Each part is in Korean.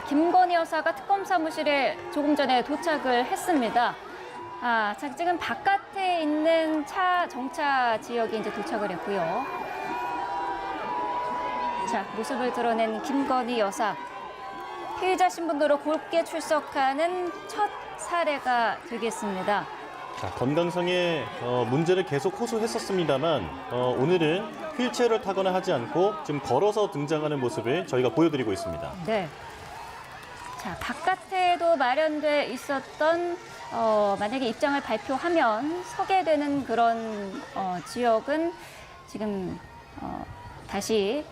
자, 김건희 여사가 특검 사무실에 조금 전에 도착을 했습니다. 자, 지금 바깥에 있는 차 정차 지역에 이제 도착을 했고요. 자, 모습을 드러낸 김건희 여사. 피의자 신분으로 곱게 출석하는 첫 사례가 되겠습니다. 자, 건강상의 문제를 계속 호소했었습니다만 오늘은 휠체어를 타거나 하지 않고 지금 걸어서 등장하는 모습을 저희가 보여드리고 있습니다. 네. 자, 바깥에도 마련돼 있었던 만약에 입장을 발표하면 서게 되는 그런 지역은 지금 다시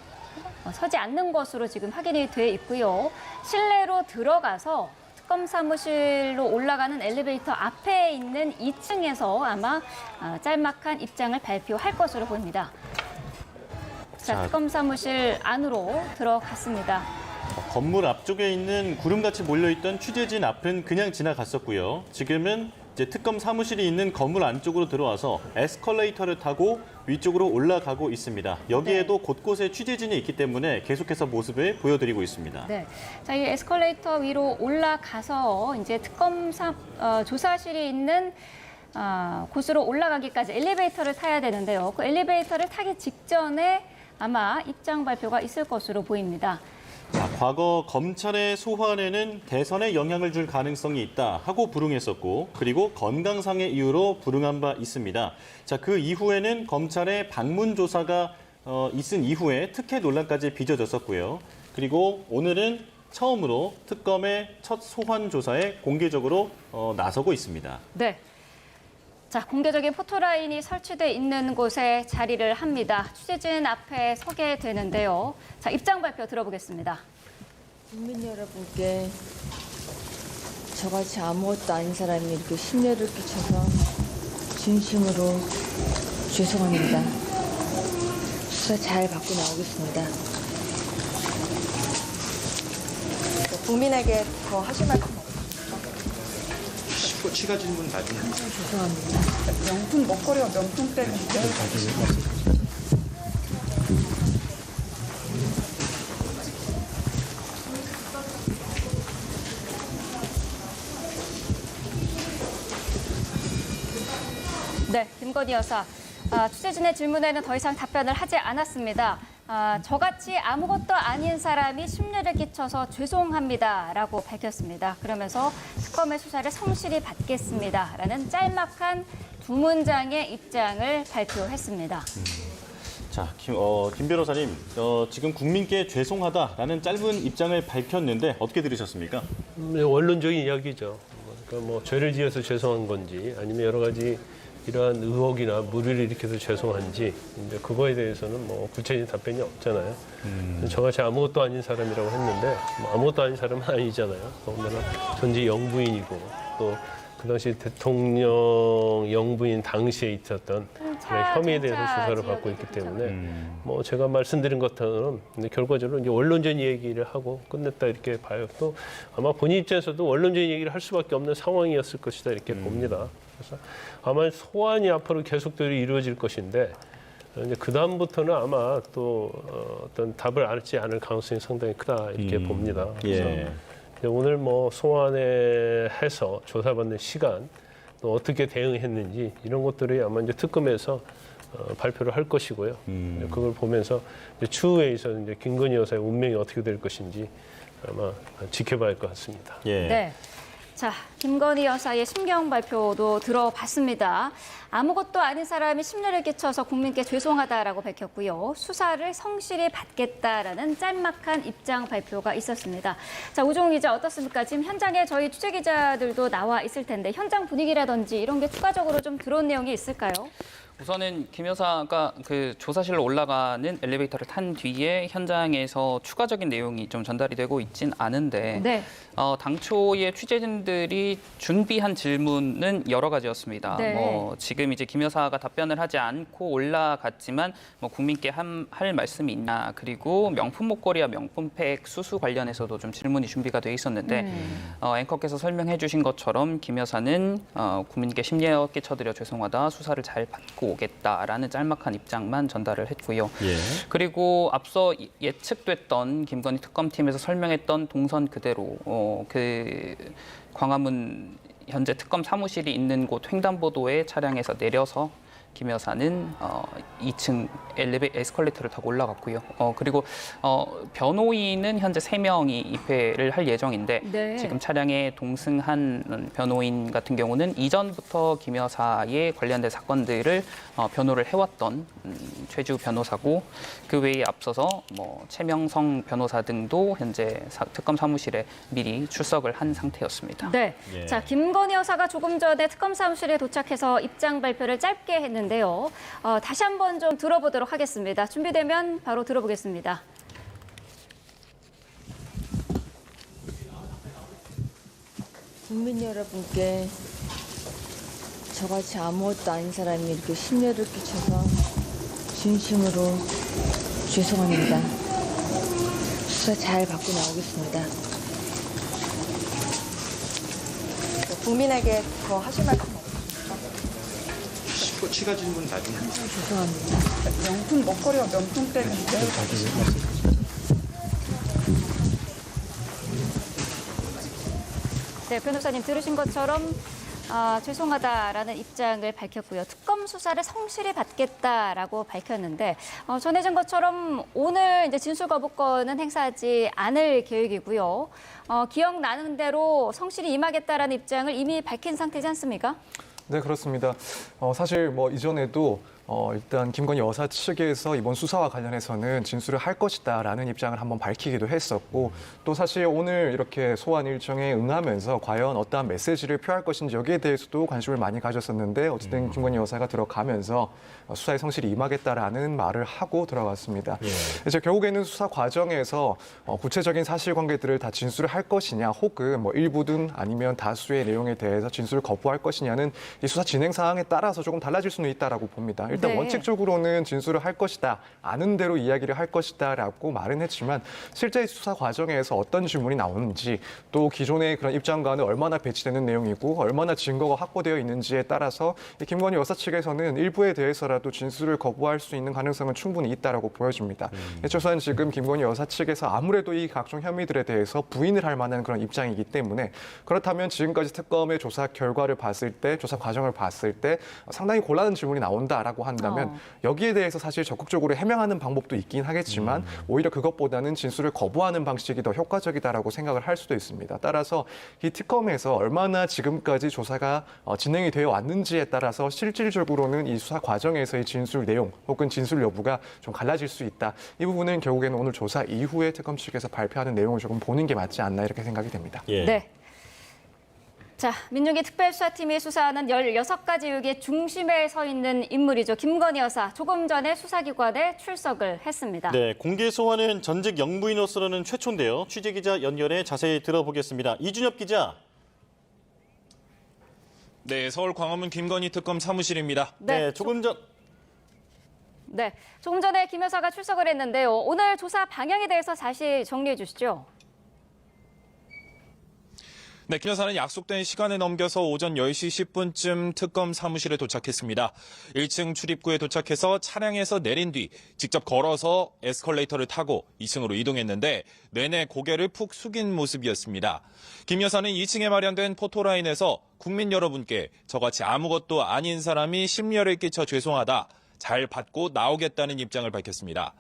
서지 않는 것으로 지금 확인이 돼 있고요. 실내로 들어가서 특검 사무실로 올라가는 엘리베이터 앞에 있는 2층에서 아마 짤막한 입장을 발표할 것으로 보입니다. 자, 특검 사무실 안으로 들어갔습니다. 건물 앞쪽에 있는 구름같이 몰려있던 취재진 앞은 그냥 지나갔었고요. 지금은 이제 특검 사무실이 있는 건물 안쪽으로 들어와서 에스컬레이터를 타고 위쪽으로 올라가고 있습니다. 여기에도 네. 곳곳에 취재진이 있기 때문에 계속해서 모습을 보여드리고 있습니다. 네, 자, 이 에스컬레이터 위로 올라가서 이제 특검 조사실이 있는 곳으로 올라가기까지 엘리베이터를 타야 되는데요. 그 엘리베이터를 타기 직전에 아마 입장 발표가 있을 것으로 보입니다. 자, 과거 검찰의 소환에는 대선에 영향을 줄 가능성이 있다 하고 불응했었고 그리고 건강상의 이유로 불응한 바 있습니다. 자, 그 이후에는 검찰의 방문 조사가 있은 이후에 특혜 논란까지 빚어졌었고요. 그리고 오늘은 처음으로 특검의 첫 소환 조사에 공개적으로 나서고 있습니다. 네. 자, 공개적인 포토라인이 설치돼 있는 곳에 자리를 합니다. 취재진 앞에 서게 되는데요. 자, 입장 발표 들어보겠습니다. 국민 여러분께 저같이 아무것도 아닌 사람이 이렇게 심려를 끼쳐서 진심으로 죄송합니다. 수사 잘 받고 나오겠습니다. 국민에게 더 하실 말씀 없으십니까? 쉽고 추가 질문 나중에. 죄송합니다. 명품 먹거리와 명품백인데 네, 김건희 여사. 취재진의 질문에는 더 이상 답변을 하지 않았습니다. 저같이 아무것도 아닌 사람이 심려를 끼쳐서 죄송합니다라고 밝혔습니다. 그러면서 특검의 수사를 성실히 받겠습니다라는 짤막한 두 문장의 입장을 발표했습니다. 자, 김 변호사님, 지금 국민께 죄송하다라는 짧은 입장을 밝혔는데 어떻게 들으셨습니까? 원론적인 이야기죠. 그러니까 뭐 죄를 지어서 죄송한 건지 아니면 여러 가지 이러한 의혹이나 무리를 일으켜서 죄송한지 이제 그거에 대해서는 뭐 구체적인 답변이 없잖아요. 저같이 아무것도 아닌 사람이라고 했는데 뭐 아무것도 아닌 사람은 아니잖아요. 더군다나 전직 영부인이고 또 그 당시 대통령 영부인 당시에 있었던 그런 혐의에 대해서 조사를 받고 있기 때문에 뭐 제가 말씀드린 것처럼 결과적으로 이제 원론적인 얘기를 하고 끝냈다 이렇게 봐요. 또 아마 본인 입장에서도 원론적인 얘기를 할 수밖에 없는 상황이었을 것이다 이렇게 봅니다. 그래서 아마 소환이 앞으로 계속적으로 이루어질 것인데 이제 그 다음부터는 아마 또 어떤 답을 알지 않을 가능성이 상당히 크다 이렇게 봅니다. 그래서 예. 오늘 뭐 소환에 해서 조사받는 시간 또 어떻게 대응했는지 이런 것들이 아마 이제 특검에서 발표를 할 것이고요. 그걸 보면서 이제 추후에 있어서 이제 김건희 여사의 운명이 어떻게 될 것인지 아마 지켜봐야 할 것 같습니다. 예. 네. 자, 김건희 여사의 심경 발표도 들어봤습니다. 아무것도 아닌 사람이 심려를 끼쳐서 국민께 죄송하다라고 밝혔고요. 수사를 성실히 받겠다라는 짤막한 입장 발표가 있었습니다. 자, 오종훈 기자 어떻습니까? 지금 현장에 저희 취재 기자들도 나와 있을 텐데 현장 분위기라든지 이런 게 추가적으로 좀 들어온 내용이 있을까요? 우선은 김 여사가 그 조사실로 올라가는 엘리베이터를 탄 뒤에 현장에서 추가적인 내용이 좀 전달이 되고 있진 않은데 네. 당초에 취재진들이 준비한 질문은 여러 가지였습니다. 네. 뭐 지금 이제 김 여사가 답변을 하지 않고 올라갔지만 뭐 국민께 할 말씀이 있냐, 그리고 명품 목걸이와 명품백 수수 관련해서도 좀 질문이 준비가 돼 있었는데 앵커께서 설명해 주신 것처럼 김 여사는 국민께 심려 끼쳐드려 죄송하다, 수사를 잘 받고 오겠다라는 짤막한 입장만 전달을 했고요. 예. 그리고 앞서 예측됐던 김건희 특검팀에서 설명했던 동선 그대로 그 광화문 현재 특검 사무실이 있는 곳 횡단보도에 차량에서 내려서 김 여사는 2층 에스컬레이터를 타고 올라갔고요. 그리고 변호인은 현재 3명이 입회를 할 예정인데 네. 지금 차량에 동승한 변호인 같은 경우는 이전부터 김 여사의 관련된 사건들을 변호를 해왔던 최주 변호사고 그 외에 앞서서 뭐 최명성 변호사 등도 현재 특검 사무실에 미리 출석을 한 상태였습니다. 네. 예. 자, 김건희 여사가 조금 전에 특검 사무실에 도착해서 입장 발표를 짧게 했는데요. 다시 한번 좀 들어보도록 하겠습니다. 준비되면 바로 들어보겠습니다. 국민 여러분께 저같이 아무것도 아닌 사람이 이렇게 심려를 끼쳐서 진심으로 죄송합니다. 수사 잘 받고 나오겠습니다. 국민에게 더 하실 말씀 없으십니까? 추가 질문 나중에. 죄송합니다. 명품 먹거리와 명품백인데 네, 변호사님 들으신 것처럼 죄송하다라는 입장을 밝혔고요. 특검 수사를 성실히 받겠다라고 밝혔는데 전해진 것처럼 오늘 이제 진술 거부권은 행사하지 않을 계획이고요. 기억나는 대로 성실히 임하겠다라는 입장을 이미 밝힌 상태지 않습니까? 네, 그렇습니다. 사실 뭐 이전에도 일단 김건희 여사 측에서 이번 수사와 관련해서는 진술을 할 것이다라는 입장을 한번 밝히기도 했었고 또 사실 오늘 이렇게 소환 일정에 응하면서 과연 어떠한 메시지를 표할 것인지 여기에 대해서도 관심을 많이 가졌었는데 어쨌든 김건희 여사가 들어가면서 수사에 성실히 임하겠다라는 말을 하고 들어갔습니다. 이제 결국에는 수사 과정에서 구체적인 사실관계들을 다 진술을 할 것이냐 혹은 뭐 일부든 아니면 다수의 내용에 대해서 진술을 거부할 것이냐는 이 수사 진행 상황에 따라서 조금 달라질 수는 있다라고 봅니다. 일단 네. 원칙적으로는 진술을 할 것이다, 아는 대로 이야기를 할 것이다라고 말은 했지만 실제 수사 과정에서 어떤 질문이 나오는지 또 기존의 그런 입장과는 얼마나 배치되는 내용이고 얼마나 증거가 확보되어 있는지에 따라서 이 김건희 여사 측에서는 일부에 대해서라도 진술을 거부할 수 있는 가능성은 충분히 있다라고 보여집니다. 최소한 지금 김건희 여사 측에서 아무래도 이 각종 혐의들에 대해서 부인을 할 만한 그런 입장이기 때문에 그렇다면 지금까지 특검의 조사 결과를 봤을 때, 조사 과정을 봤을 때 상당히 곤란한 질문이 나온다라고 한다면 여기에 대해서 사실 적극적으로 해명하는 방법도 있긴 하겠지만 오히려 그것보다는 진술을 거부하는 방식이 더 효과적이다라고 생각을 할 수도 있습니다. 따라서 이 특검에서 얼마나 지금까지 조사가 진행이 되어 왔는지에 따라서 실질적으로는 이 수사 과정에서의 진술 내용 혹은 진술 여부가 좀 갈라질 수 있다. 이 부분은 결국에는 오늘 조사 이후에 특검 측에서 발표하는 내용을 조금 보는 게 맞지 않나 이렇게 생각이 됩니다. 예. 네. 자, 민중기 특별수사팀이 수사하는 16가지 의혹의 중심에 서 있는 인물이죠. 김건희 여사, 조금 전에 수사기관에 출석을 했습니다. 네, 공개 소환은 전직 영부인으로서는 최초인데요. 취재기자 연결해 자세히 들어보겠습니다. 이준엽 기자. 네, 서울 광화문 김건희 특검 사무실입니다. 네, 조금 전에 김 여사가 출석을 했는데요. 오늘 조사 방향에 대해서 다시 정리해 주시죠. 네, 김 여사는 약속된 시간을 넘겨서 오전 10시 10분쯤 특검 사무실에 도착했습니다. 1층 출입구에 도착해서 차량에서 내린 뒤 직접 걸어서 에스컬레이터를 타고 2층으로 이동했는데 내내 고개를 푹 숙인 모습이었습니다. 김 여사는 2층에 마련된 포토라인에서 국민 여러분께 저같이 아무것도 아닌 사람이 심려를 끼쳐 죄송하다. 잘 받고 나오겠다는 입장을 밝혔습니다.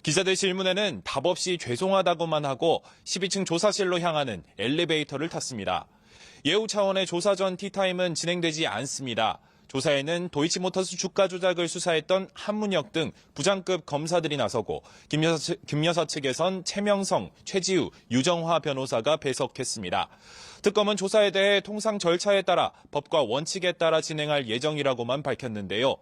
기자들 질문에는 답 없이 죄송하다고만 하고 12층 조사실로 향하는 엘리베이터를 탔습니다. 예우 차원의 조사 전 티타임은 진행되지 않습니다. 조사에는 도이치모터스 주가 조작을 수사했던 한문혁 등 부장급 검사들이 나서고 김 여사 측에선 최명성, 최지우, 유정화 변호사가 배석했습니다. 특검은 조사에 대해 통상 절차에 따라 법과 원칙에 따라 진행할 예정이라고만 밝혔는데요.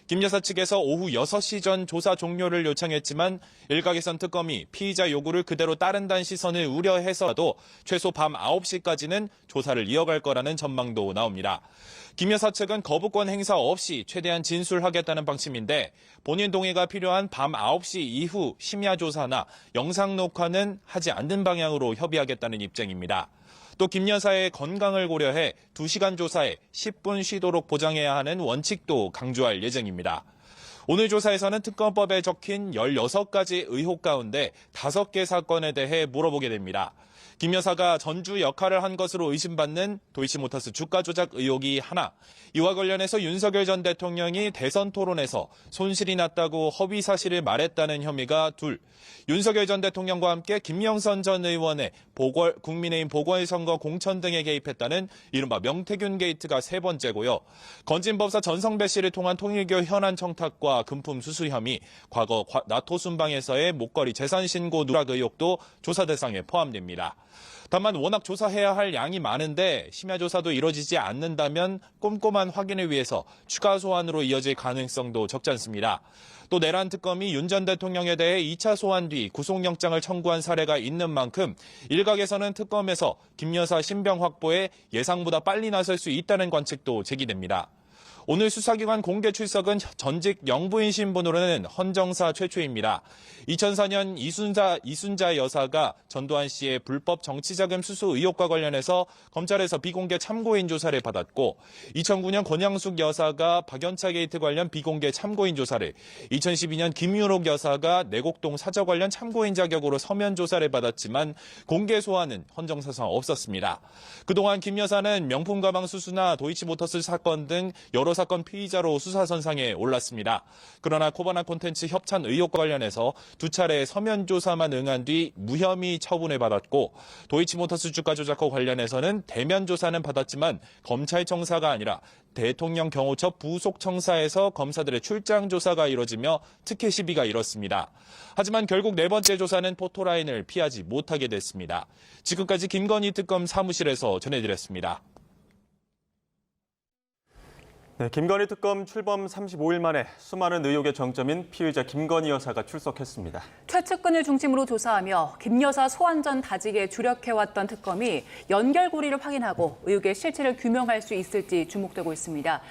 김 여사 측에서 오후 6시 전 조사 종료를 요청했지만 일각에선 특검이 피의자 요구를 그대로 따른다는 시선을 우려해서라도 최소 밤 9시까지는 조사를 이어갈 거라는 전망도 나옵니다. 김 여사 측은 거부권 행사 없이 최대한 진술하겠다는 방침인데 본인 동의가 필요한 밤 9시 이후 심야 조사나 영상 녹화는 하지 않는 방향으로 협의하겠다는 입장입니다. 또 김 여사의 건강을 고려해 2시간 조사에 10분 쉬도록 보장해야 하는 원칙도 강조할 예정입니다. 오늘 조사에서는 특검법에 적힌 16가지 의혹 가운데 5개 사건에 대해 물어보게 됩니다. 김 여사가 전주 역할을 한 것으로 의심받는 도이치모터스 주가 조작 의혹이 하나, 이와 관련해서 윤석열 전 대통령이 대선 토론에서 손실이 났다고 허위 사실을 말했다는 혐의가 둘, 윤석열 전 대통령과 함께 김영선 전 의원의 국민의힘 보궐선거 공천 등에 개입했다는 이른바 명태균 게이트가 세 번째고요. 건진법사 전성배 씨를 통한 통일교 현안 청탁과 금품 수수 혐의, 과거 나토 순방에서의 목걸이 재산 신고 누락 의혹도 조사 대상에 포함됩니다. 다만 워낙 조사해야 할 양이 많은데 심야 조사도 이뤄지지 않는다면 꼼꼼한 확인을 위해서 추가 소환으로 이어질 가능성도 적지 않습니다. 또 내란 특검이 윤 전 대통령에 대해 2차 소환 뒤 구속영장을 청구한 사례가 있는 만큼 일각에서는 특검에서 김 여사 신병 확보에 예상보다 빨리 나설 수 있다는 관측도 제기됩니다. 오늘 수사기관 공개 출석은 전직 영부인 신분으로는 헌정사 최초입니다. 2004년 이순자 여사가 전두환 씨의 불법 정치자금 수수 의혹과 관련해서 검찰에서 비공개 참고인 조사를 받았고, 2009년 권양숙 여사가 박연차 게이트 관련 비공개 참고인 조사를, 2012년 김유록 여사가 내곡동 사저 관련 참고인 자격으로 서면 조사를 받았지만 공개 소환은 헌정사상 없었습니다. 그동안 김 여사는 명품 가방 수수나 도이치모터스 사건 등 여러 사건 피의자로 수사선상에 올랐습니다. 그러나 코바나 콘텐츠 협찬 의혹과 관련해서 2차례 서면 조사만 응한 뒤 무혐의 처분을 받았고, 도이치모터스 주가 조작과 관련해서는 대면 조사는 받았지만 검찰청사가 아니라 대통령 경호처 부속청사에서 검사들의 출장 조사가 이뤄지며 특혜 시비가 일었습니다. 하지만 결국 네 번째 조사는 포토라인을 피하지 못하게 됐습니다. 지금까지 김건희 특검 사무실에서 전해드렸습니다. 네, 김건희 특검 출범 35일 만에 수많은 의혹의 정점인 피의자 김건희 여사가 출석했습니다. 최측근을 중심으로 조사하며 김 여사 소환 전 다직에 주력해왔던 특검이 연결고리를 확인하고 의혹의 실체를 규명할 수 있을지 주목되고 있습니다.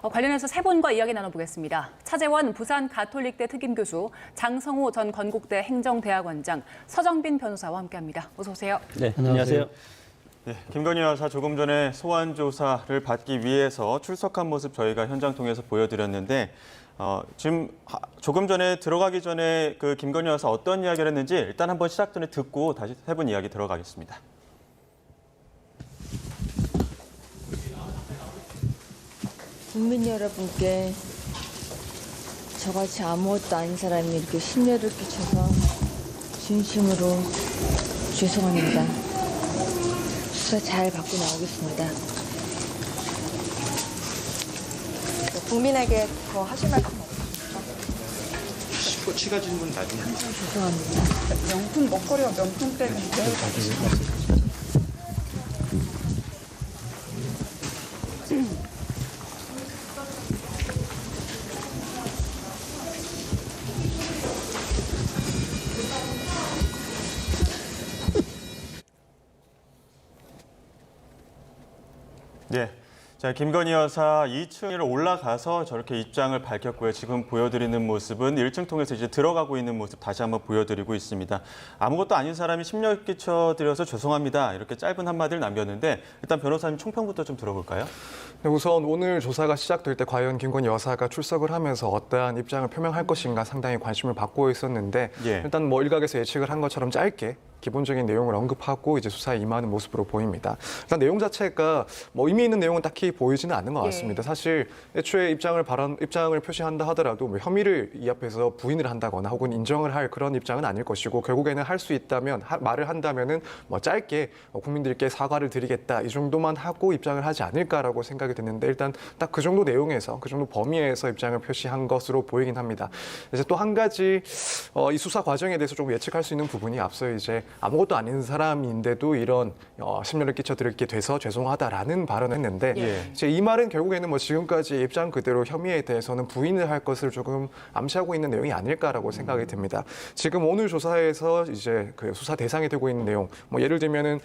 관련해서 세 분과 이야기 나눠보겠습니다. 차재원 부산 가톨릭대 특임교수, 장성호 전 건국대 행정대학원장, 서정빈 변호사와 함께합니다. 어서 오세요. 네, 안녕하세요. 네, 김건희 여사 조금 전에 소환 조사를 받기 위해서 출석한 모습 저희가 현장 통해서 보여드렸는데, 지금 조금 전에 들어가기 전에 그 김건희 여사 어떤 이야기를 했는지 일단 한번 시작 전에 듣고 다시 세 분 이야기 들어가겠습니다. 국민 여러분께 저같이 아무것도 아닌 사람이 이렇게 심려를 끼쳐서 진심으로 죄송합니다. 수사 잘 받고 나오겠습니다. 국민에게 더 하실 말씀 없으십니까? 추가 질문 나중에. 죄송합니다. 명품 먹거리와 명품백인데 네. 자, 김건희 여사 2층으로 올라가서 저렇게 입장을 밝혔고요. 지금 보여드리는 모습은 1층 통해서 이제 들어가고 있는 모습 다시 한번 보여드리고 있습니다. 아무것도 아닌 사람이 심려 끼쳐드려서 죄송합니다. 이렇게 짧은 한마디를 남겼는데 일단 변호사님 총평부터 좀 들어볼까요? 네, 우선 오늘 조사가 시작될 때 과연 김건희 여사가 출석을 하면서 어떠한 입장을 표명할 것인가 상당히 관심을 받고 있었는데, 예. 일단 뭐 일각에서 예측을 한 것처럼 짧게 기본적인 내용을 언급하고 이제 수사에 임하는 모습으로 보입니다. 일단 내용 자체가 뭐 의미 있는 내용은 딱히 보이지는 않는 것 같습니다. 사실 애초에 입장을 표시한다 하더라도 뭐 혐의를 이 앞에서 부인을 한다거나 혹은 인정을 할 그런 입장은 아닐 것이고, 결국에는 할 수 있다면 말을 한다면은 뭐 짧게 국민들께 사과를 드리겠다 이 정도만 하고 입장을 하지 않을까라고 생각이 드는데, 일단 딱 그 정도 내용에서 그 정도 범위에서 입장을 표시한 것으로 보이긴 합니다. 이제 또 한 가지 이 수사 과정에 대해서 좀 예측할 수 있는 부분이 앞서 이제 아무것도 아닌 사람인데도 이런 심려를 끼쳐드리게 돼서 죄송하다라는 발언을 했는데, 이제 이 말은 결국에는 뭐 지금까지 입장 그대로 혐의에 대해서는 부인을 할 것을 조금 암시하고 있는 내용이 아닐까라고 생각이 듭니다. 지금 오늘 조사에서 이제 그 수사 대상이 되고 있는 내용, 뭐 예를 들면은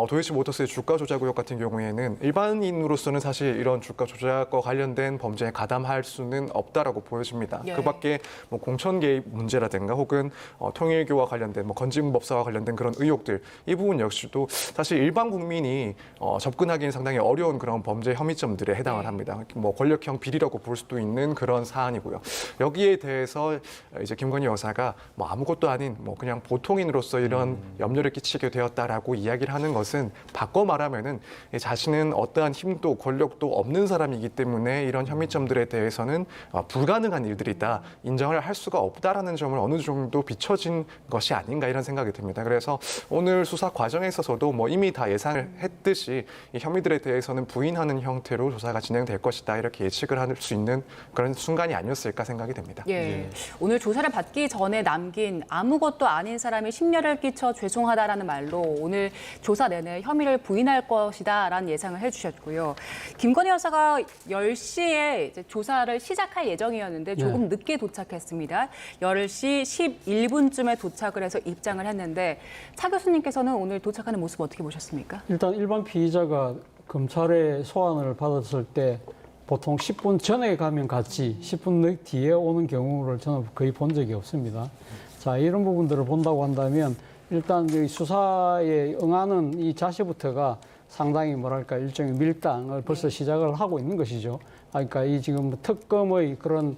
도이치모터스의 주가 조작 의혹 같은 경우에는 일반인으로서는 사실 이런 주가 조작과 관련된 범죄에 가담할 수는 없다라고 보여집니다. 그밖에 뭐 공천 개입 문제라든가 혹은 통일교와 관련된 뭐 건진법사와 관련된 그런 의혹들, 이 부분 역시도 사실 일반 국민이 접근하기는 상당히 어려운 그런 범죄 혐의점들에 해당을 합니다. 뭐 권력형 비리라고 볼 수도 있는 그런 사안이고요. 여기에 대해서 이제 김건희 여사가 뭐 아무것도 아닌 뭐 그냥 보통인으로서 이런 염려를 끼치게 되었다라고 이야기를 하는 것은 바꿔 말하면은 자신은 어떠한 힘도 권력도 없는 사람이기 때문에 이런 혐의점들에 대해서는 불가능한 일들이다, 인정을 할 수가 없다라는 점을 어느 정도 비춰진 것이 아닌가 이런 생각이 듭니다. 그래서 오늘 수사 과정에 있어서도 뭐 이미 다 예상을 했듯이 이 혐의들에 대해서는 부인하는 형태로 조사가 진행될 것이다, 이렇게 예측을 할 수 있는 그런 순간이 아니었을까 생각이 됩니다. 예. 오늘 조사를 받기 전에 남긴 아무것도 아닌 사람이 심려를 끼쳐 죄송하다라는 말로 오늘 조사 내내 혐의를 부인할 것이다라는 예상을 해주셨고요. 김건희 여사가 10시에 이제 조사를 시작할 예정이었는데 조금 늦게 도착했습니다. 10시 11분쯤에 도착을 해서 입장을 했는데 차 교수님께서는 오늘 도착하는 모습 어떻게 보셨습니까? 일단 일반 피의자가 검찰의 소환을 받았을 때 보통 10분 전에 가면 갔지 10분 뒤에 오는 경우를 저는 거의 본 적이 없습니다. 자, 이런 부분들을 본다고 한다면 일단 이 수사에 응하는 이 자세부터가 상당히 뭐랄까 일종의 밀당을 벌써 시작을 하고 있는 것이죠. 그러니까 이 지금 특검의 그런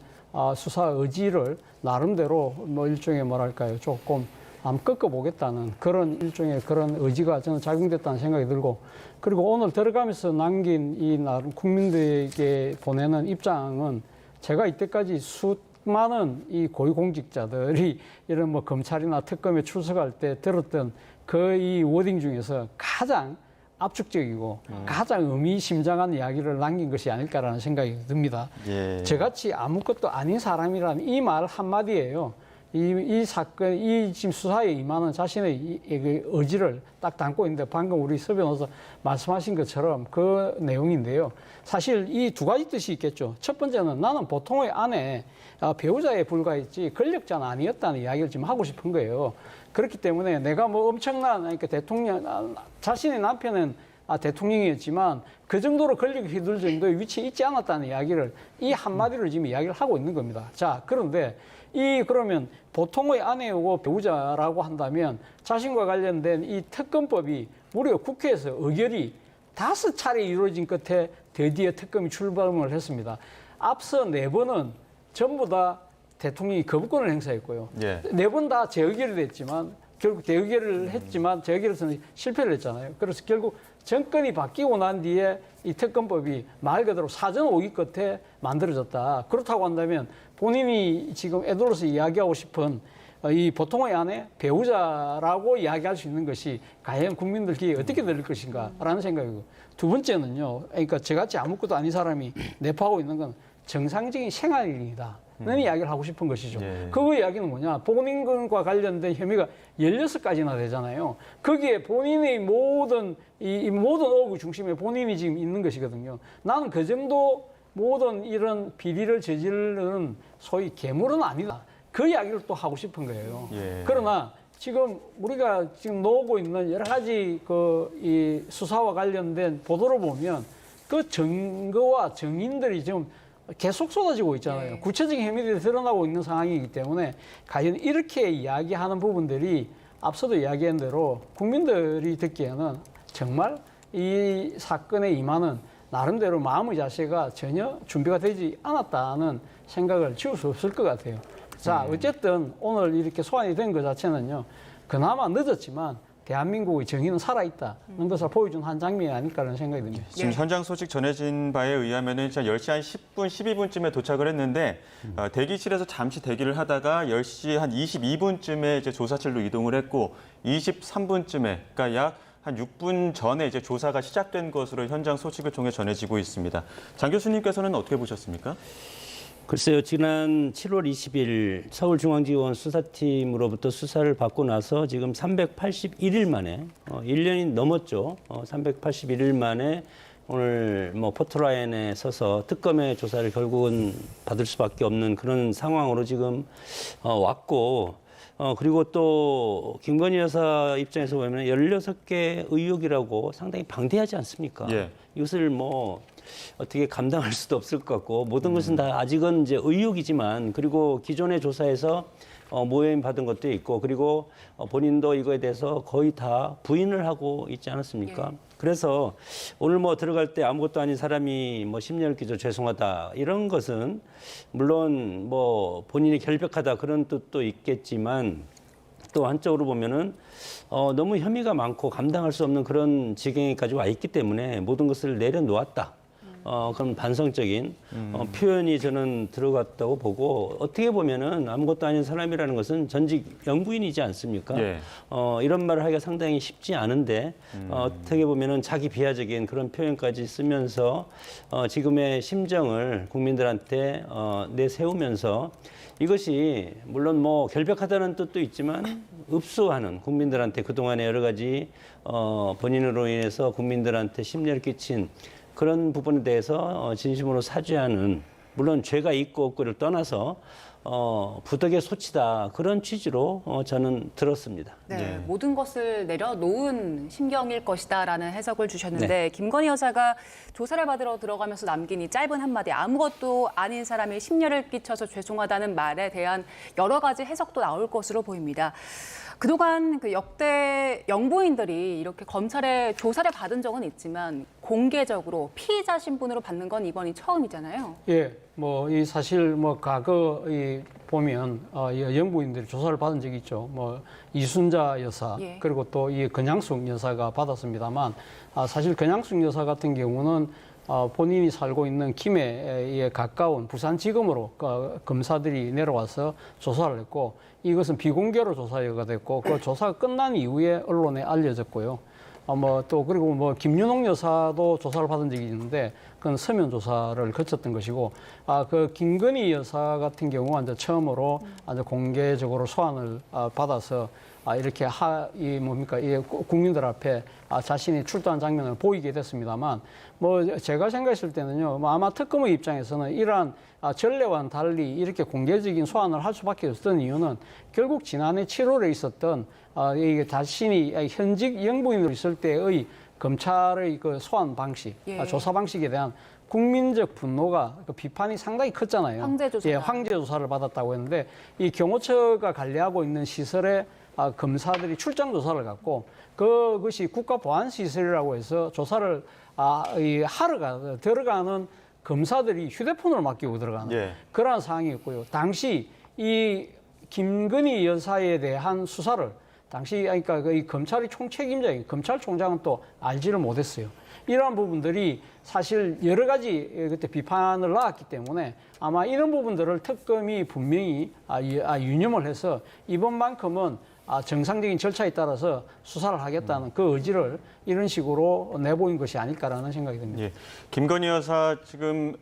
수사 의지를 나름대로 뭐 일종의 뭐랄까요, 조금 꺾어보겠다는 그런 일종의 그런 의지가 저는 작용됐다는 생각이 들고, 그리고 오늘 들어가면서 남긴 이 나름 국민들에게 보내는 입장은 제가 이때까지 수많은 이 고위공직자들이 이런 뭐 검찰이나 특검에 출석할 때 들었던 그 이 워딩 중에서 가장 압축적이고 가장 의미심장한 이야기를 남긴 것이 아닐까라는 생각이 듭니다. 예. 저같이 아무것도 아닌 사람이라는 이 말 한마디예요. 이 사건, 이 지금 수사에 임하는 자신의 이 의지를 딱 담고 있는데, 방금 우리 서 변호사 말씀하신 것처럼 그 내용인데요. 사실 이 두 가지 뜻이 있겠죠. 첫 번째는 나는 보통의 아내, 배우자에 불과했지 권력자는 아니었다는 이야기를 지금 하고 싶은 거예요. 그렇기 때문에 내가 뭐 엄청난, 그러니까 대통령, 자신의 남편은 대통령이었지만 그 정도로 권력이 휘둘 정도의 위치에 있지 않았다는 이야기를 이 한마디로 지금 이야기를 하고 있는 겁니다. 자, 그런데 그러면 보통의 아내이고 배우자라고 한다면 자신과 관련된 이 특검법이 무려 국회에서 의결이 5차례 이루어진 끝에 드디어 특검이 출범을 했습니다. 앞서 4번은 전부 다 대통령이 거부권을 행사했고요. 예. 4번 다 재의결이 됐지만 결국 대의결을 했지만 재의결에서는 실패를 했잖아요. 그래서 결국 정권이 바뀌고 난 뒤에 이 특검법이 말 그대로 사전 오기 끝에 만들어졌다. 그렇다고 한다면 본인이 지금 애들로서 이야기하고 싶은 이 보통의 아내, 배우자라고 이야기할 수 있는 것이 과연 국민들 귀에 어떻게 들릴 것인가라는 생각이고, 두 번째는요. 그러니까 저같이 아무것도 아닌 사람이 내포하고 있는 건 정상적인 생활이다. 는 이야기를 하고 싶은 것이죠. 예. 그 이야기는 뭐냐? 본인과 관련된 혐의가 16가지나 되잖아요. 거기에 본인의 모든 이 모든 의혹의 중심에 본인이 지금 있는 것이거든요. 나는 그 정도 모든 이런 비리를 저지르는 소위 괴물은 아니다. 그 이야기를 또 하고 싶은 거예요. 예. 그러나 지금 우리가 지금 놓고 있는 여러 가지 이 수사와 관련된 보도를 보면 그 증거와 증인들이 지금 계속 쏟아지고 있잖아요. 구체적인 혐의들이 드러나고 있는 상황이기 때문에 과연 이렇게 이야기하는 부분들이 앞서도 이야기한 대로 국민들이 듣기에는 정말 이 사건에 임하는 나름대로 마음의 자세가 전혀 준비가 되지 않았다는 생각을 지울 수 없을 것 같아요. 자, 어쨌든 오늘 이렇게 소환이 된 것 자체는요, 그나마 늦었지만 대한민국의 정의는 살아있다는 것을 보여준 한 장면이 아닐까라는 생각이 듭니다. 지금 현장 소식 전해진 바에 의하면은 10시 한 10분, 12분쯤에 도착을 했는데 대기실에서 잠시 대기를 하다가 10시 한 22분쯤에 이제 조사실로 이동을 했고 23분쯤에 그러니까 약 한 6분 전에 이제 조사가 시작된 것으로 현장 소식을 통해 전해지고 있습니다. 장 교수님께서는 어떻게 보셨습니까? 글쎄요, 지난 7월 20일 서울중앙지검 수사팀으로부터 수사를 받고 나서 지금 381일 만에, 1년이 넘었죠. 381일 만에 오늘 뭐 포토라인에 서서 특검의 조사를 결국은 받을 수밖에 없는 그런 상황으로 지금 왔고, 그리고 또 김건희 여사 입장에서 보면 16개 의혹이라고 상당히 방대하지 않습니까? 예. 이것을 뭐 어떻게 감당할 수도 없을 것 같고, 모든 것은 다 아직은 이제 의혹이지만, 그리고 기존의 조사에서 모해임 받은 것도 있고 그리고 본인도 이거에 대해서 거의 다 부인을 하고 있지 않았습니까? 그래서 오늘 뭐 들어갈 때 아무것도 아닌 사람이 뭐 심려를 끼쳐 죄송하다 이런 것은 물론 뭐 본인이 결백하다 그런 뜻도 있겠지만 또 한쪽으로 보면은 너무 혐의가 많고 감당할 수 없는 그런 지경에까지 와 있기 때문에 모든 것을 내려놓았다. 그런 반성적인 표현이 저는 들어갔다고 보고 어떻게 보면은 아무것도 아닌 사람이라는 것은 전직 영부인이지 않습니까? 예. 이런 말을 하기가 상당히 쉽지 않은데 어떻게 보면은 자기 비하적인 그런 표현까지 쓰면서 지금의 심정을 국민들한테 내세우면서 이것이 물론 뭐 결백하다는 뜻도 있지만 읍소하는 국민들한테 그동안에 여러 가지 본인으로 인해서 국민들한테 심려를 끼친 그런 부분에 대해서 진심으로 사죄하는 물론 죄가 있고 없고를 떠나서 부덕의 소치다 그런 취지로 저는 들었습니다. 네, 모든 것을 내려놓은 심경일 것이다라는 해석을 주셨는데 김건희 여사가 조사를 받으러 들어가면서 남긴 이 짧은 한마디 아무것도 아닌 사람이 심려를 끼쳐서 죄송하다는 말에 대한 여러 가지 해석도 나올 것으로 보입니다. 그동안 그 역대 영부인들이 이렇게 검찰의 조사를 받은 적은 있지만 공개적으로 피의자 신분으로 받는 건 이번이 처음이잖아요. 예, 뭐 이 사실 뭐 과거 이 보면 영부인들이 조사를 받은 적이 있죠. 뭐 이순자 여사 그리고 또 이 권양숙 여사가 받았습니다만 사실 권양숙 여사 같은 경우는 본인이 살고 있는 김해에 가까운 부산지검으로 검사들이 내려와서 조사를 했고 이것은 비공개로 조사가 됐고 그 조사가 끝난 이후에 언론에 알려졌고요. 그리고 뭐 김윤옥 여사도 조사를 받은 적이 있는데 그건 서면 조사를 거쳤던 것이고 그 김건희 여사 같은 경우가 이제 처음으로 아주 공개적으로 소환을 받아서 이렇게 국민들 앞에 자신이 출두한 장면을 보이게 됐습니다만 뭐 제가 생각했을 때는요 아마 특검의 입장에서는 이러한 전례와는 달리 이렇게 공개적인 소환을 할 수밖에 없었던 이유는 결국 지난해 7월에 있었던 이게 자신이 현직 영부인으로 있을 때의 검찰의 그 소환 방식, 조사 방식에 대한 국민적 분노가 비판이 상당히 컸잖아요. 황제 조사를 받았다고 했는데 이 경호처가 관리하고 있는 시설에 검사들이 출장 조사를 갖고 그것이 국가보안시설이라고 해서 조사를 하러 들어가는 검사들이 휴대폰을 맡기고 들어가는 그러한 상황이었고요. 당시 이 김건희 여사에 대한 수사를 그러니까 이 검찰의 총책임자인 검찰총장은 또 알지를 못했어요. 이러한 부분들이 사실 여러 가지 그때 비판을 낳았기 때문에 아마 이런 부분들을 특검이 분명히 유념을 해서 이번만큼은 정상적인 절차에 따라서 수사를 하겠다는 그 의지를 이런 식으로 내보인 것이 아닐까라는 생각이 듭니다. 예. 김건희 여사 지금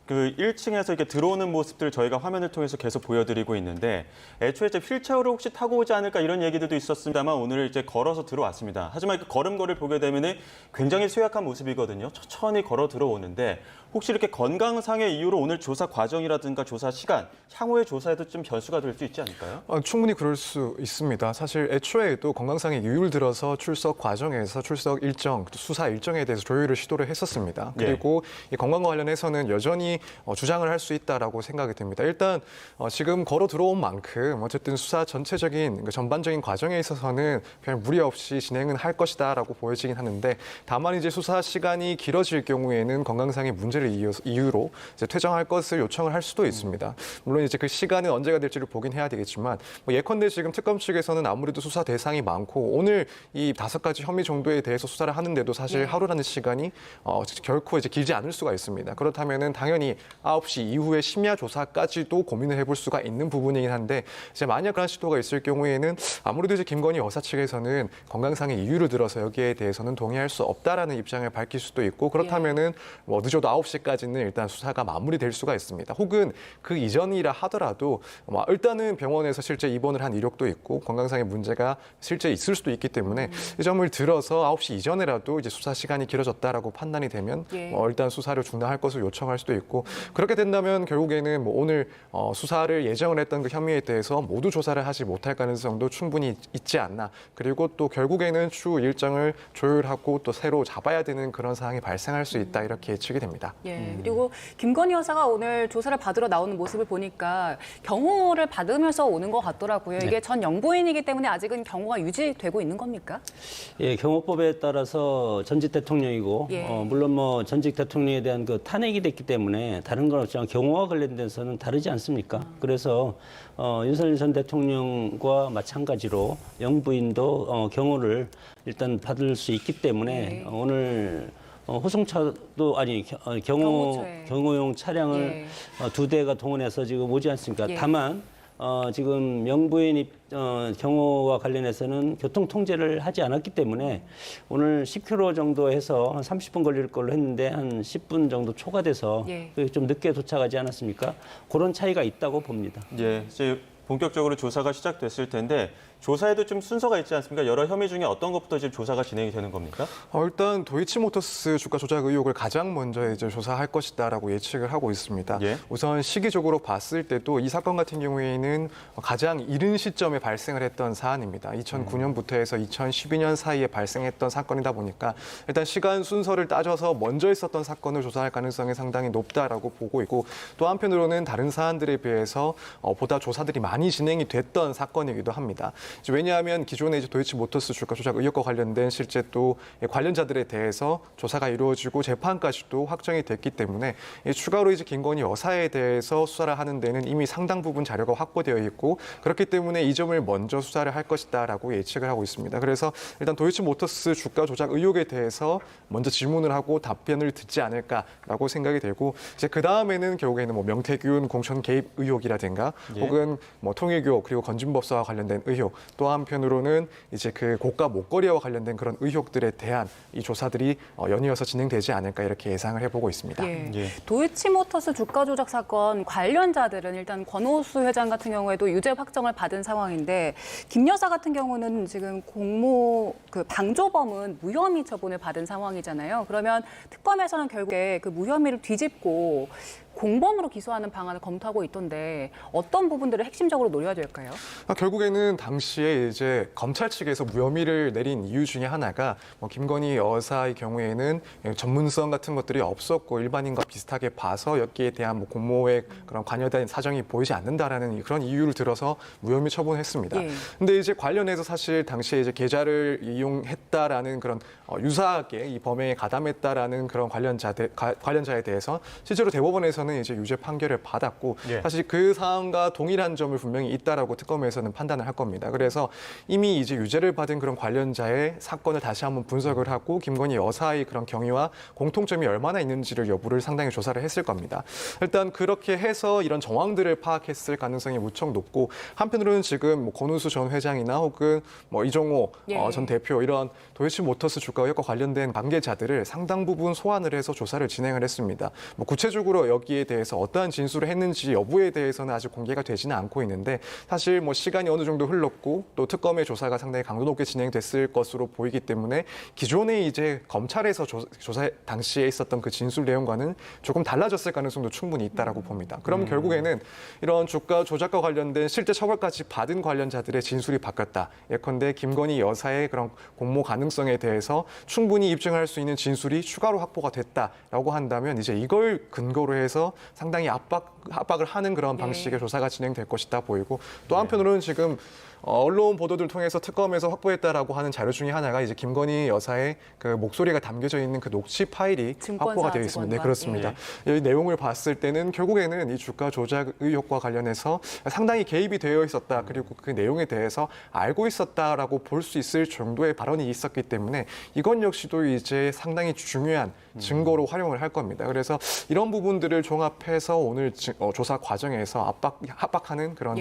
그 1층에서 이렇게 들어오는 모습들을 저희가 화면을 통해서 계속 보여드리고 있는데 애초에 이제 휠체어를 혹시 타고 오지 않을까 이런 얘기들도 있었습니다만 오늘 이제 걸어서 들어왔습니다. 하지만 그 걸음걸이를 보게 되면은 굉장히 쇠약한 모습이거든요. 천천히 걸어 들어오는데 혹시 이렇게 건강상의 이유로 오늘 조사 과정이라든가 조사 시간, 향후의 조사에도 좀 변수가 될 수 있지 않을까요? 충분히 그럴 수 있습니다. 사실 애초에도 건강상의 이유를 들어서 출석 과정에서 출석 일정, 수사 일정에 대해서 조율을 시도를 했었습니다. 그리고 이 건강과 관련해서는 여전히 주장을 할 수 있다라고 생각이 듭니다. 일단 지금 걸어 들어온 만큼 어쨌든 수사 전체적인 전반적인 과정에 있어서는 별 무리 없이 진행은 할 것이다라고 보여지긴 하는데 다만 이제 수사 시간이 길어질 경우에는 건강상의 문제를 이유로 이제 퇴정할 것을 요청을 할 수도 있습니다. 물론 이제 그 시간은 언제가 될지를 보긴 해야 되겠지만 예컨대 지금 특검 측에서는 아무래도 수사 대상이 많고 오늘 이 5가지 혐의 정도에 대해서 수사를 하는데도 사실 하루라는 시간이 결코 이제 길지 않을 수가 있습니다. 그렇다면은 당연히 9시 이후에 심야 조사까지도 고민을 해볼 수가 있는 부분이긴 한데 이제 만약 그런 시도가 있을 경우에는 아무래도 이제 김건희 여사 측에서는 건강상의 이유를 들어서 여기에 대해서는 동의할 수 없다라는 입장을 밝힐 수도 있고 그렇다면은 뭐 늦어도 9시까지는 일단 수사가 마무리될 수가 있습니다. 혹은 그 이전이라 하더라도 일단은 병원에서 실제 입원을 한 이력도 있고 건강상의 문제가 실제 있을 수도 있기 때문에 이 점을 들어서 9시 이전에라도 이제 수사 시간이 길어졌다라고 판단이 되면 일단 수사를 중단할 것을 요청할 수도 있고 것이고 그렇게 된다면 결국에는 뭐 오늘 수사를 예정을 했던 그 혐의에 대해서 모두 조사를 하지 못할 가능성도 충분히 있지 않나. 그리고 또 결국에는 추후 일정을 조율하고 또 새로 잡아야 되는 그런 상황이 발생할 수 있다 이렇게 예측이 됩니다. 예, 그리고 김건희 여사가 오늘 조사를 받으러 나오는 모습을 보니까 경호를 받으면서 오는 것 같더라고요. 이게 전 영부인이기 때문에 아직은 경호가 유지되고 있는 겁니까? 예, 경호법에 따라서 전직 대통령이고 물론 뭐 전직 대통령에 대한 그 탄핵이 됐기 때문에 다른 건 없지만 경호와 관련돼서는 다르지 않습니까? 그래서 윤석열 전 대통령과 마찬가지로 영부인도 경호를 일단 받을 수 있기 때문에 오늘 호송차도 아니 경호용 차량을 2대가 동원해서 지금 오지 않습니까? 다만 지금 영부인 경호와 관련해서는 교통 통제를 하지 않았기 때문에 오늘 10km 정도 해서 한 30분 걸릴 걸로 했는데 한 10분 정도 초과돼서 좀 늦게 도착하지 않았습니까? 그런 차이가 있다고 봅니다. 예, 이제 본격적으로 조사가 시작됐을 텐데 조사에도 좀 순서가 있지 않습니까? 여러 혐의 중에 어떤 것부터 지금 조사가 진행이 되는 겁니까? 일단 도이치모터스 주가 조작 의혹을 가장 먼저 이제 조사할 것이다라고 예측을 하고 있습니다. 우선 시기적으로 봤을 때도 이 사건 같은 경우에는 가장 이른 시점에 발생을 했던 사안입니다. 2009년부터 해서 2012년 사이에 발생했던 사건이다 보니까 일단 시간 순서를 따져서 먼저 있었던 사건을 조사할 가능성이 상당히 높다라고 보고 있고 또 한편으로는 다른 사안들에 비해서 보다 조사들이 많이 진행이 됐던 사건이기도 합니다. 왜냐하면 기존에 이제 도이치모터스 주가 조작 의혹과 관련된 실제 또 관련자들에 대해서 조사가 이루어지고 재판까지도 확정이 됐기 때문에 추가로 이제 김건희 여사에 대해서 수사를 하는 데는 이미 상당 부분 자료가 확보되어 있고 그렇기 때문에 이 점을 먼저 수사를 할 것이다라고 예측을 하고 있습니다. 그래서 일단 도이치모터스 주가 조작 의혹에 대해서 먼저 질문을 하고 답변을 듣지 않을까라고 생각이 되고 이제 그 다음에는 결국에는 뭐 명태균 공천 개입 의혹이라든가 혹은 뭐 통일교 그리고 건진법사와 관련된 의혹 또 한편으로는 이제 그 고가 목걸이와 관련된 그런 의혹들에 대한 이 조사들이 연이어서 진행되지 않을까 이렇게 예상을 해보고 있습니다. 도이치모터스 주가 조작 사건 관련자들은 일단 권오수 회장 같은 경우에도 유죄 확정을 받은 상황인데 김 여사 같은 경우는 지금 공모 그 방조범은 무혐의 처분을 받은 상황이잖아요. 그러면 특검에서는 결국에 그 무혐의를 뒤집고 공범으로 기소하는 방안을 검토하고 있던데 어떤 부분들을 핵심적으로 노려야 될까요? 결국에는 당시에 이제 검찰 측에서 무혐의를 내린 이유 중에 하나가 김건희 여사의 경우에는 전문성 같은 것들이 없었고 일반인과 비슷하게 봐서 여기에 대한 공모에 그런 관여된 사정이 보이지 않는다라는 그런 이유를 들어서 무혐의 처분했습니다. 근데 이제 관련해서 사실 당시에 이제 계좌를 이용했다라는 그런 유사하게 이 범행에 가담했다라는 그런 관련자에 대해서 실제로 대법원에서는 이제 유죄 판결을 받았고 사실 그 사안과 동일한 점을 분명히 있다라고 특검에서는 판단을 할 겁니다. 그래서 이미 이제 유죄를 받은 그런 관련자의 사건을 다시 한번 분석을 하고 김건희 여사의 그런 경위와 공통점이 얼마나 있는지를 여부를 상당히 조사를 했을 겁니다. 일단 그렇게 해서 이런 정황들을 파악했을 가능성이 무척 높고 한편으로는 지금 뭐 권은수 전 회장이나 혹은 뭐 이종호 전 대표 이런 도이치모터스 주가 의혹과 관련된 관계자들을 상당 부분 소환을 해서 조사를 진행을 했습니다. 뭐 구체적으로 여기에 대해서 어떠한 진술을 했는지 여부에 대해서는 아직 공개가 되지는 않고 있는데 사실 뭐 시간이 어느 정도 흘렀고 또 특검의 조사가 상당히 강도 높게 진행됐을 것으로 보이기 때문에 기존에 이제 검찰에서 조사 당시에 있었던 그 진술 내용과는 조금 달라졌을 가능성도 충분히 있다라고 봅니다. 그럼 결국에는 이런 주가 조작과 관련된 실제 처벌까지 받은 관련자들의 진술이 바뀌었다. 예컨대 김건희 여사의 그런 공모 가능성에 대해서 충분히 입증할 수 있는 진술이 추가로 확보가 됐다라고 한다면 이제 이걸 근거로 해서 상당히 압박을 하는 그런 방식의 조사가 진행될 것이다 보이고 또 한편으로는 지금 언론 보도들 통해서 특검에서 확보했다라고 하는 자료 중에 하나가 이제 김건희 여사의 그 목소리가 담겨져 있는 그 녹취 파일이 확보가 되어 있습니다. 네, 그렇습니다. 이 내용을 봤을 때는 결국에는 이 주가 조작 의혹과 관련해서 상당히 개입이 되어 있었다. 그리고 그 내용에 대해서 알고 있었다라고 볼 수 있을 정도의 발언이 있었기 때문에 이건 역시도 이제 상당히 중요한 증거로 활용을 할 겁니다. 그래서 이런 부분들을 종합해서 오늘 조사 과정에서 압박하는 그런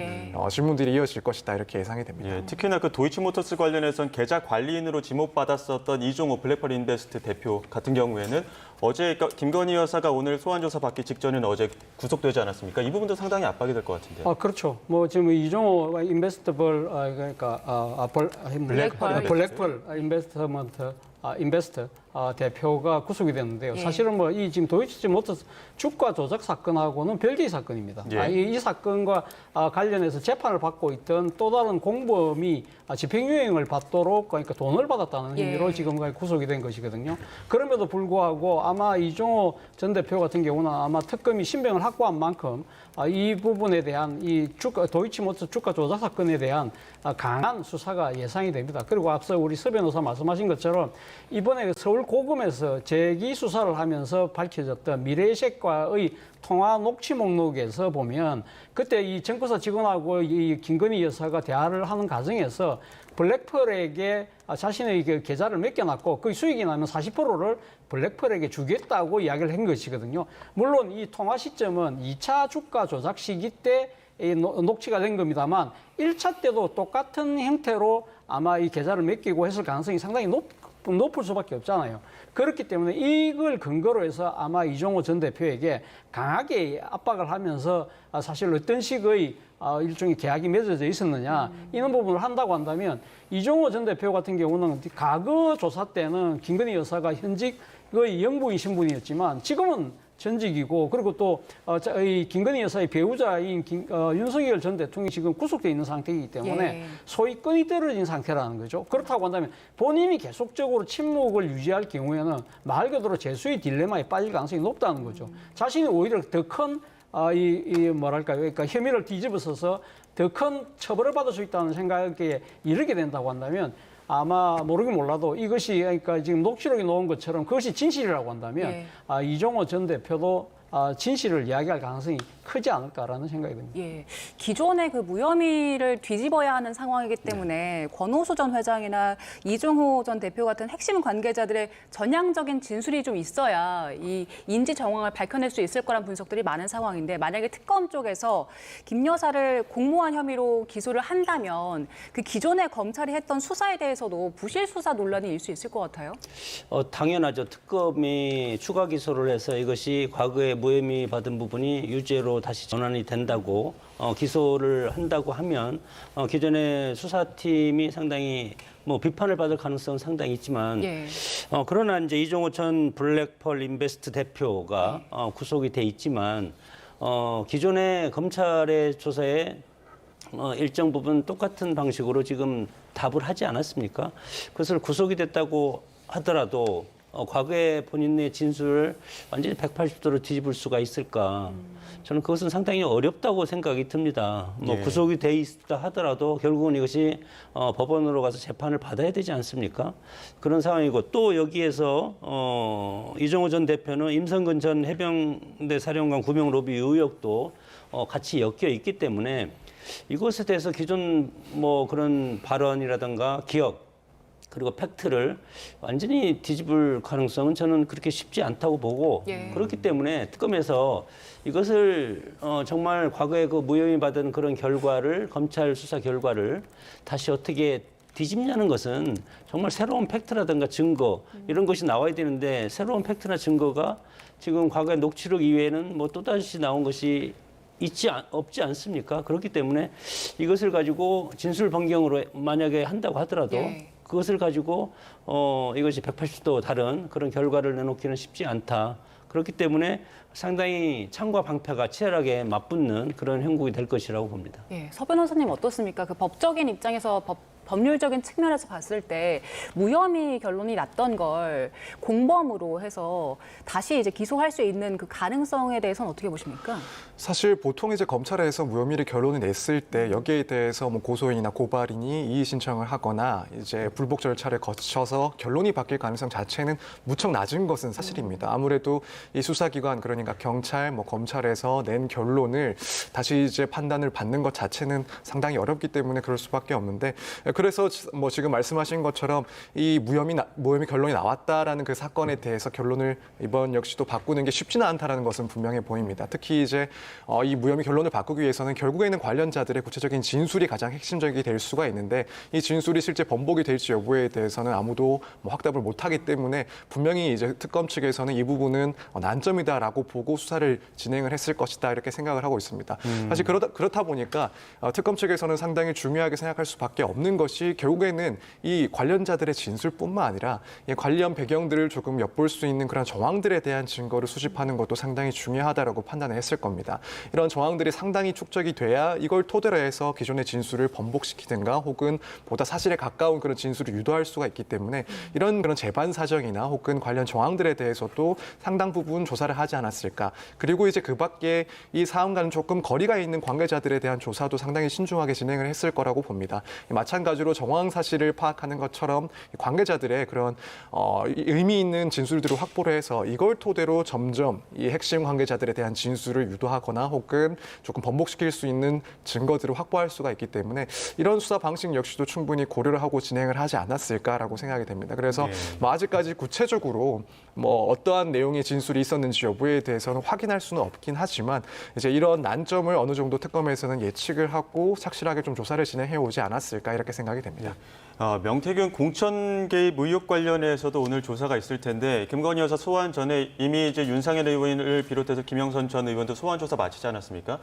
질문들이 이어질 것이다. 이렇게 예상이 됩니다. 특히나 그 도이치모터스 관련해서는 계좌 관리인으로 지목받았었던 이종호 블랙펄 인베스트 대표 같은 경우에는 어제 김건희 여사가 오늘 소환 조사 받기 직전에는 어제 구속되지 않았습니까? 이 부분도 상당히 압박이 될 것 같은데요. 그렇죠. 뭐 지금 이종호 인베스트벌 블랙펄 인베스트먼트 인베스트 대표가 구속이 됐는데요. 사실은 뭐 이 지금 도이치모터스 주가 조작 사건하고는 별개의 사건입니다. 이 사건과 관련해서 재판을 받고 있던 또 다른 공범이 집행유예를 받도록 그러니까 돈을 받았다는 혐의로 지금까지 구속이 된 것이거든요. 그럼에도 불구하고 아마 이종호 전 대표 같은 경우는 아마 특검이 신병을 확보한 만큼 이 부분에 대한 이 도이치모터스 주가 조작 사건에 대한 강한 수사가 예상이 됩니다. 그리고 앞서 우리 서 변호사 말씀하신 것처럼 이번에 서울 고검에서 재기 수사를 하면서 밝혀졌던 미래의색과의 통화 녹취 목록에서 보면 그때 이 정부사 직원하고 이 김건희 여사가 대화를 하는 과정에서 블랙펄에게 자신의 그 계좌를 맡겨놨고 그 수익이 나면 40%를 블랙펄에게 주겠다고 이야기를 한 것이거든요. 물론 이 통화 시점은 2차 주가 조작 시기 때 녹취가 된 겁니다만 1차 때도 똑같은 형태로 아마 이 계좌를 맡기고 했을 가능성이 상당히 높을 수밖에 없잖아요. 그렇기 때문에 이걸 근거로 해서 아마 이종호 전 대표에게 강하게 압박을 하면서 사실 어떤 식의 일종의 계약이 맺어져 있었느냐 이런 부분을 한다고 한다면 이종호 전 대표 같은 경우는 과거 조사 때는 김건희 여사가 현직의 영부인 신분이었지만 지금은 전직이고 그리고 또 이 김건희 여사의 배우자인 윤석열 전 대통령이 지금 구속돼 있는 상태이기 때문에 소위 끈이 떨어진 상태라는 거죠. 그렇다고 한다면 본인이 계속적으로 침묵을 유지할 경우에는 말 그대로 재수의 딜레마에 빠질 가능성이 높다는 거죠. 자신이 오히려 더 큰 뭐랄까요, 그러니까 혐의를 뒤집어서서 더 큰 처벌을 받을 수 있다는 생각에 이르게 된다고 한다면. 아마 모르긴 몰라도 이것이 그러니까 지금 녹취록이 나온 것처럼 그것이 진실이라고 한다면 이종호 전 대표도 진실을 이야기할 가능성이 크지 않을까라는 생각이 듭니다. 예, 기존의 그 무혐의를 뒤집어야 하는 상황이기 때문에 권오수 전 회장이나 이종호 전 대표 같은 핵심 관계자들의 전향적인 진술이 좀 있어야 이 인지 정황을 밝혀낼 수 있을 거란 분석들이 많은 상황인데 만약에 특검 쪽에서 김 여사를 공모한 혐의로 기소를 한다면 그 기존에 검찰이 했던 수사에 대해서도 부실 수사 논란이 일 수 있을 것 같아요. 당연하죠. 특검이 추가 기소를 해서 이것이 과거에 무혐의 받은 부분이 유죄로 다시 전환이 된다고 기소를 한다고 하면 기존의 수사팀이 상당히 뭐 비판을 받을 가능성은 상당히 있지만 그러나 이제 이종호 전 블랙펄 인베스트 대표가 구속이 돼 있지만 기존의 검찰의 조사에 일정 부분 똑같은 방식으로 지금 답을 하지 않았습니까? 그것을 구속이 됐다고 하더라도 과거에 본인의 진술을 완전히 180도로 뒤집을 수가 있을까? 저는 그것은 상당히 어렵다고 생각이 듭니다. 뭐 구속이 돼 있다 하더라도 결국은 이것이 법원으로 가서 재판을 받아야 되지 않습니까? 그런 상황이고 또 여기에서 이종호 전 대표는 임성근 전 해병대 사령관 구명 로비 의혹도 같이 엮여 있기 때문에 이것에 대해서 기존 뭐 그런 발언이라든가 기억 그리고 팩트를 완전히 뒤집을 가능성은 저는 그렇게 쉽지 않다고 보고 그렇기 때문에 특검에서 이것을 정말 과거에 그 무혐의 받은 그런 결과를 검찰 수사 결과를 다시 어떻게 뒤집냐는 것은 정말 새로운 팩트라든가 증거 이런 것이 나와야 되는데 새로운 팩트나 증거가 지금 과거의 녹취록 이외에는 뭐 또다시 나온 것이 없지 않습니까? 그렇기 때문에 이것을 가지고 진술 변경으로 만약에 한다고 하더라도 그것을 가지고 이것이 180도 다른 그런 결과를 내놓기는 쉽지 않다. 그렇기 때문에 상당히 창과 방패가 치열하게 맞붙는 그런 형국이 될 것이라고 봅니다. 예, 서 변호사님 어떻습니까? 그 법적인 입장에서 법률적인 측면에서 봤을 때 무혐의 결론이 났던 걸 공범으로 해서 다시 이제 기소할 수 있는 그 가능성에 대해서는 어떻게 보십니까? 사실 보통 이제 검찰에서 무혐의를 결론을 냈을 때 여기에 대해서 뭐 고소인이나 고발인이 이의 신청을 하거나 이제 불복 절차를 거쳐서 결론이 바뀔 가능성 자체는 무척 낮은 것은 사실입니다. 아무래도 이 수사기관 그러니까 경찰, 뭐 검찰에서 낸 결론을 다시 이제 판단을 받는 것 자체는 상당히 어렵기 때문에 그럴 수밖에 없는데 그래서 뭐 지금 말씀하신 것처럼 이 무혐의 결론이 나왔다라는 그 사건에 대해서 결론을 이번 역시도 바꾸는 게 쉽지는 않다라는 것은 분명해 보입니다. 특히 이제 이 무혐의 결론을 바꾸기 위해서는 결국에는 관련자들의 구체적인 진술이 가장 핵심적이 될 수가 있는데 이 진술이 실제 번복이 될지 여부에 대해서는 아무도 뭐 확답을 못하기 때문에 분명히 이제 특검 측에서는 이 부분은 난점이다라고 보고 수사를 진행을 했을 것이다 이렇게 생각을 하고 있습니다. 사실 그렇다 보니까 특검 측에서는 상당히 중요하게 생각할 수밖에 없는 것이 것이 결국에는 이 관련자들의 진술뿐만 아니라 이 관련 배경들을 조금 엿볼 수 있는 그런 정황들에 대한 증거를 수집하는 것도 상당히 중요하다라고 판단했을 겁니다. 이런 정황들이 상당히 축적이 돼야 이걸 토대로 해서 기존의 진술을 번복시키든가 혹은 보다 사실에 가까운 그런 진술을 유도할 수가 있기 때문에 이런 그런 재반 사정이나 혹은 관련 정황들에 대해서도 상당 부분 조사를 하지 않았을까. 그리고 이제 그 밖에 이 사안과는 조금 거리가 있는 관계자들에 대한 조사도 상당히 신중하게 진행을 했을 거라고 봅니다. 마찬가지로 정황 사실을 파악하는 것처럼 관계자들의 그런 의미 있는 진술들을 확보를 해서 이걸 토대로 점점 이 핵심 관계자들에 대한 진술을 유도하거나 혹은 조금 번복시킬 수 있는 증거들을 확보할 수가 있기 때문에 이런 수사 방식 역시도 충분히 고려를 하고 진행을 하지 않았을까라고 생각이 됩니다. 그래서 뭐 아직까지 구체적으로 뭐 어떠한 내용의 진술이 있었는지 여부에 대해서는 확인할 수는 없긴 하지만 이제 이런 난점을 어느 정도 특검에서는 예측을 하고 착실하게 좀 조사를 진행해 오지 않았을까 이렇게 생각이 됩니다. 명태균 공천 개입 의혹 관련해서도 오늘 조사가 있을 텐데 김건희 여사 소환 전에 이미 이제 윤상현 의원을 비롯해서 김영선 전 의원도 소환 조사 마치지 않았습니까?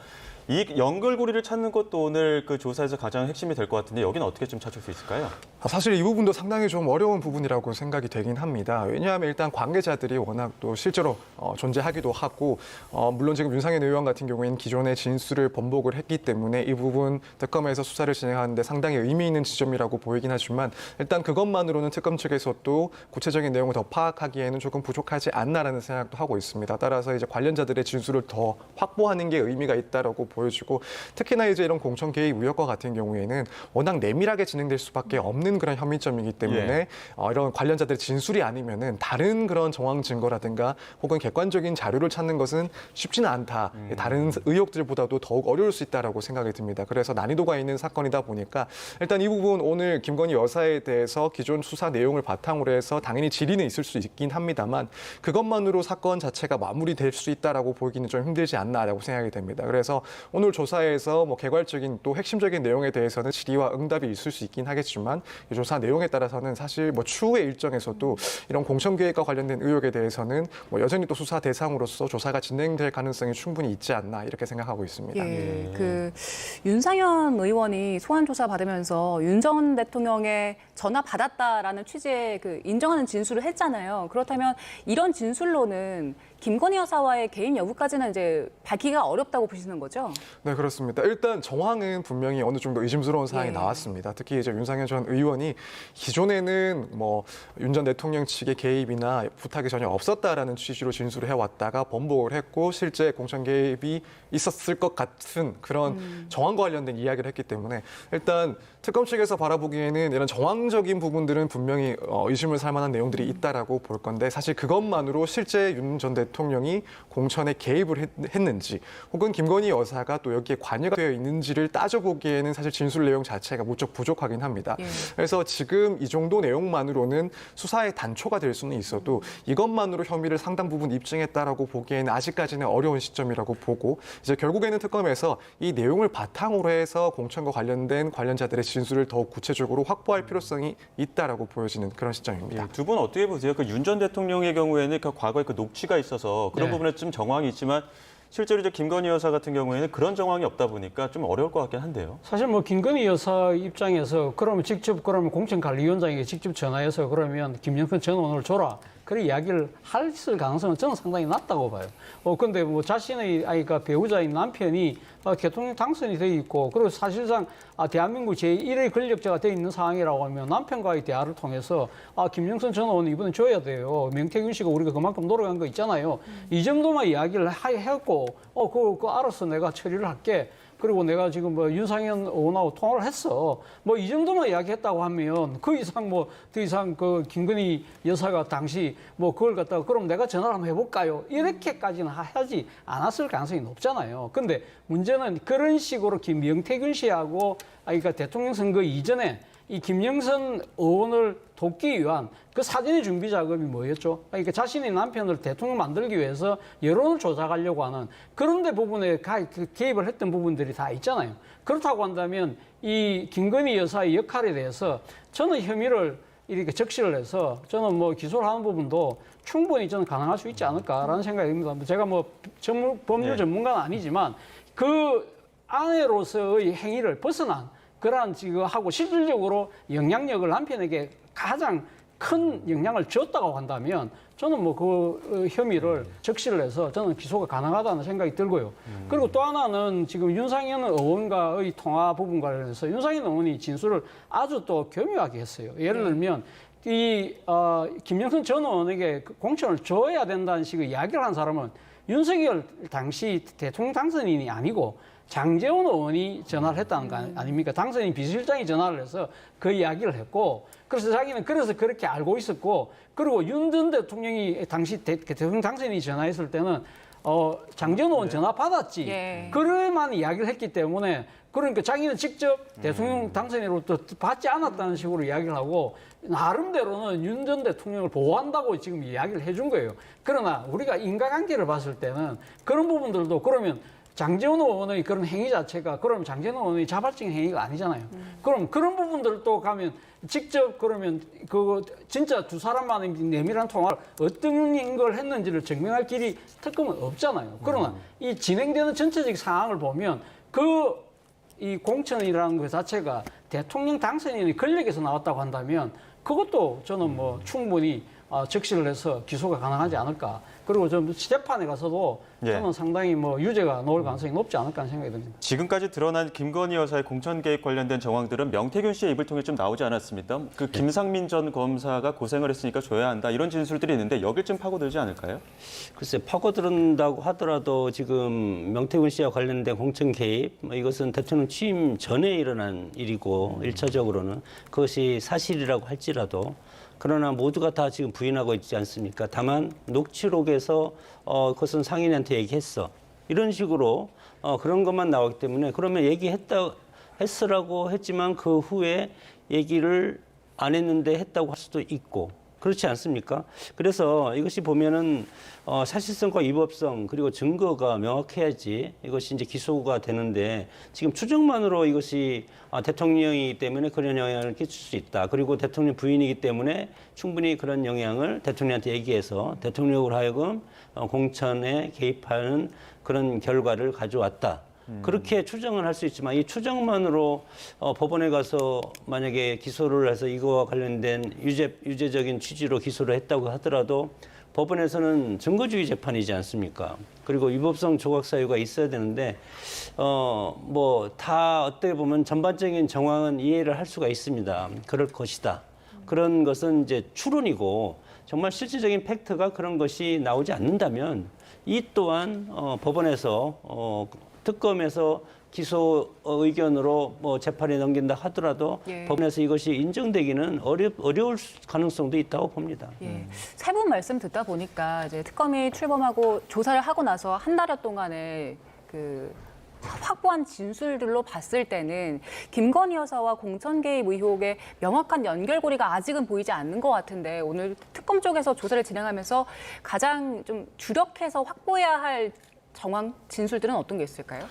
이 연결고리를 찾는 것도 오늘 그 조사에서 가장 핵심이 될 것 같은데 여기는 어떻게 좀 찾을 수 있을까요? 사실 이 부분도 상당히 좀 어려운 부분이라고 생각이 되긴 합니다. 왜냐하면 일단 관계자들이 워낙 또 실제로 존재하기도 하고 물론 지금 윤상현 의원 같은 경우에는 기존의 진술을 번복을 했기 때문에 이 부분 특검에서 수사를 진행하는데 상당히 의미 있는 지점이라고 보이긴 하지만 일단 그것만으로는 특검 측에서도 구체적인 내용을 더 파악하기에는 조금 부족하지 않나라는 생각도 하고 있습니다. 따라서 이제 관련자들의 진술을 더 확보하는 게 의미가 있다라고 보여지고 특히나 이제 이런 공천 개입 의혹과 같은 경우에는 워낙 내밀하게 진행될 수밖에 없는 그런 혐의점이기 때문에 이런 관련자들의 진술이 아니면은 다른 그런 정황 증거라든가 혹은 객관적인 자료를 찾는 것은 쉽지는 않다. 다른 의혹들보다도 더욱 어려울 수 있다라고 생각이 듭니다. 그래서 난이도가 있는 사건이다 보니까 일단 이 부분 오늘 김건희 여사에 대해서 기존 수사 내용을 바탕으로 해서 당연히 질의는 있을 수 있긴 합니다만 그것만으로 사건 자체가 마무리될 수 있다라고 보기는 좀 힘들지 않나라고 생각이 됩니다. 그래서 오늘 조사에서 뭐 개괄적인 또 핵심적인 내용에 대해서는 질의와 응답이 있을 수 있긴 하겠지만 이 조사 내용에 따라서는 사실 뭐 추후의 일정에서도 이런 공천 계획과 관련된 의혹에 대해서는 뭐 여전히 또 수사 대상으로서 조사가 진행될 가능성이 충분히 있지 않나 이렇게 생각하고 있습니다. 그 윤상현 의원이 소환 조사 받으면서 윤 전 대통령의 전화 받았다라는 취지의 그 인정하는 진술을 했잖아요. 그렇다면 이런 진술로는 김건희 여사와의 개인 여부까지는 이제 밝히기가 어렵다고 보시는 거죠? 네, 그렇습니다. 일단 정황은 분명히 어느 정도 의심스러운 사항이 나왔습니다. 특히 이제 윤상현 전 의원이 기존에는 뭐 윤 전 대통령 측의 개입이나 부탁이 전혀 없었다라는 취지로 진술을 해왔다가 번복을 했고 실제 공천 개입이 있었을 것 같은 그런 정황과 관련된 이야기를 했기 때문에 일단 특검 측에서 바라보기에는 이런 정황적인 부분들은 분명히 의심을 살 만한 내용들이 있다라고 볼 건데 사실 그것만으로 실제 윤 전 대통령이 공천에 개입을 했는지 혹은 김건희 여사가 또 여기에 관여가 되어 있는지를 따져보기에는 사실 진술 내용 자체가 무척 부족하긴 합니다. 그래서 지금 이 정도 내용만으로는 수사의 단초가 될 수는 있어도 이것만으로 혐의를 상당 부분 입증했다라고 보기에는 아직까지는 어려운 시점이라고 보고 이제 결국에는 특검에서 이 내용을 바탕으로 해서 공천과 관련된 관련자들의 진술을 더욱 구체적으로 확보할 필요성이 있다라고 보여지는 그런 시점입니다. 두 분 어떻게 보세요? 그 윤 전 대통령의 경우에는 그 과거에 그 녹취가 있어서 그런 부분에 좀 정황이 있지만 실제로 이제 김건희 여사 같은 경우에는 그런 정황이 없다 보니까 좀 어려울 것 같긴 한데요. 사실 뭐 김건희 여사 입장에서 그러면 공천관리위원장에게 직접 전화해서 그러면 김영선 전 의원을 줘라. 그런 이야기를 했을 가능성은 저는 상당히 낮다고 봐요. 근데 뭐 자신의 그러니까 배우자인 남편이 대통령 당선이 돼 있고 그리고 사실상 대한민국 제1의 권력자가 돼 있는 상황이라고 하면 남편과의 대화를 통해서 김영선 전 의원 이번에 줘야 돼요. 명태균 씨가 우리가 그만큼 노력한 거 있잖아요. 이 정도만 이야기를 했고 그거 알아서 내가 처리를 할게. 그리고 내가 지금 뭐 윤상현 의원하고 통화를 했어. 뭐 이 정도만 이야기했다고 하면 그 이상 더 이상 그 김건희 여사가 당시 뭐 그걸 갖다가 그럼 내가 전화를 한번 해볼까요? 이렇게까지는 하지 않았을 가능성이 높잖아요. 근데 문제는 그런 식으로 김명태균 씨하고 그러니까 대통령 선거 이전에 이 김영선 의원을 돕기 위한 그 사전의 준비 작업이 뭐였죠? 그러니까 자신의 남편을 대통령 만들기 위해서 여론을 조작하려고 하는 그런 데 부분에 개입을 했던 부분들이 다 있잖아요. 그렇다고 한다면 이 김건희 여사의 역할에 대해서 저는 혐의를 이렇게 적시를 해서 저는 뭐 기소를 하는 부분도 충분히 저는 가능할 수 있지 않을까라는 생각이 듭니다. 제가 뭐 법률 전문가는 아니지만 그 아내로서의 행위를 벗어난 그러한 지금 하고 실질적으로 영향력을 남편에게 가장 큰 영향을 줬다고 한다면 저는 뭐 그 혐의를 적시를 해서 저는 기소가 가능하다는 생각이 들고요. 그리고 또 하나는 지금 윤상현 의원과의 통화 부분 관련해서 윤상현 의원이 진술을 아주 또 교묘하게 했어요. 예를 들면 김영선 전 의원에게 공천을 줘야 된다는 식의 이야기를 한 사람은 윤석열 당시 대통령 당선인이 아니고 장제원 의원이 전화를 했다는 거 아닙니까? 당선인 비서실장이 전화를 해서 그 이야기를 했고, 그래서 자기는 그래서 그렇게 알고 있었고, 그리고 윤 전 대통령이 당시 대통령 당선인이 전화했을 때는 장제원 의원 전화 받았지. 그래만 이야기를 했기 때문에, 그러니까 자기는 직접 대통령 당선인으로부터 받지 않았다는 식으로 이야기를 하고, 나름대로는 윤 전 대통령을 보호한다고 지금 이야기를 해준 거예요. 그러나 우리가 인과관계를 봤을 때는 그런 부분들도 그러면 장제원 의원의 그런 행위 자체가 그러면 장제원 의원의 자발적인 행위가 아니잖아요. 그럼 그런 부분들도 가면 직접 그러면 그 진짜 두 사람만의 내밀한 통화를 어떤 걸 했는지를 증명할 길이 특검은 없잖아요. 그러나 이 진행되는 전체적인 상황을 보면 이 공천이라는 것 자체가 대통령 당선인의 권력에서 나왔다고 한다면 그것도 저는 뭐 충분히 적시를 해서 기소가 가능하지 않을까. 그리고 좀 재판에 가서도 저는 상당히 뭐 유죄가 나올 가능성이 높지 않을까 하는 생각이 듭니다. 지금까지 드러난 김건희 여사의 공천 개입 관련된 정황들은 명태균 씨의 입을 통해 좀 나오지 않았습니까? 그 김상민 전 검사가 고생을 했으니까 줘야 한다 이런 진술들이 있는데 여길 좀 파고들지 않을까요? 글쎄 파고든다고 하더라도 지금 명태균 씨와 관련된 공천 개입 이것은 대통령 취임 전에 일어난 일이고 1차적으로는 그것이 사실이라고 할지라도 그러나 모두가 다 지금 부인하고 있지 않습니까? 다만 녹취록에서 그것은 상인한테 얘기했어. 이런 식으로 그런 것만 나왔기 때문에 그러면 했으라고 했지만 그 후에 얘기를 안 했는데 했다고 할 수도 있고 그렇지 않습니까? 그래서 이것이 보면은 사실성과 위법성 그리고 증거가 명확해야지 이것이 이제 기소가 되는데 지금 추정만으로 이것이 대통령이기 때문에 그런 영향을 끼칠 수 있다. 그리고 대통령 부인이기 때문에 충분히 그런 영향을 대통령한테 얘기해서 대통령으로 하여금 공천에 개입하는 그런 결과를 가져왔다. 그렇게 추정을 할 수 있지만 이 추정만으로 법원에 가서 만약에 기소를 해서 이거와 관련된 유죄적인 취지로 기소를 했다고 하더라도 법원에서는 증거주의 재판이지 않습니까? 그리고 위법성 조각 사유가 있어야 되는데 뭐 다 어떻게 보면 전반적인 정황은 이해를 할 수가 있습니다. 그럴 것이다. 그런 것은 이제 추론이고 정말 실질적인 팩트가 그런 것이 나오지 않는다면 이 또한 법원에서 특검에서 기소 의견으로 뭐 재판에 넘긴다 하더라도 법원에서 이것이 인정되기는 어려울 가능성도 있다고 봅니다. 세 분 말씀 듣다 보니까 이제 특검이 출범하고 조사를 하고 나서 한 달여 동안에 그 확보한 진술들로 봤을 때는 김건희 여사와 공천 개입 의혹의 명확한 연결고리가 아직은 보이지 않는 것 같은데 오늘 특검 쪽에서 조사를 진행하면서 가장 좀 주력해서 확보해야 할 정황 진술들은 어떤 게 있을까요?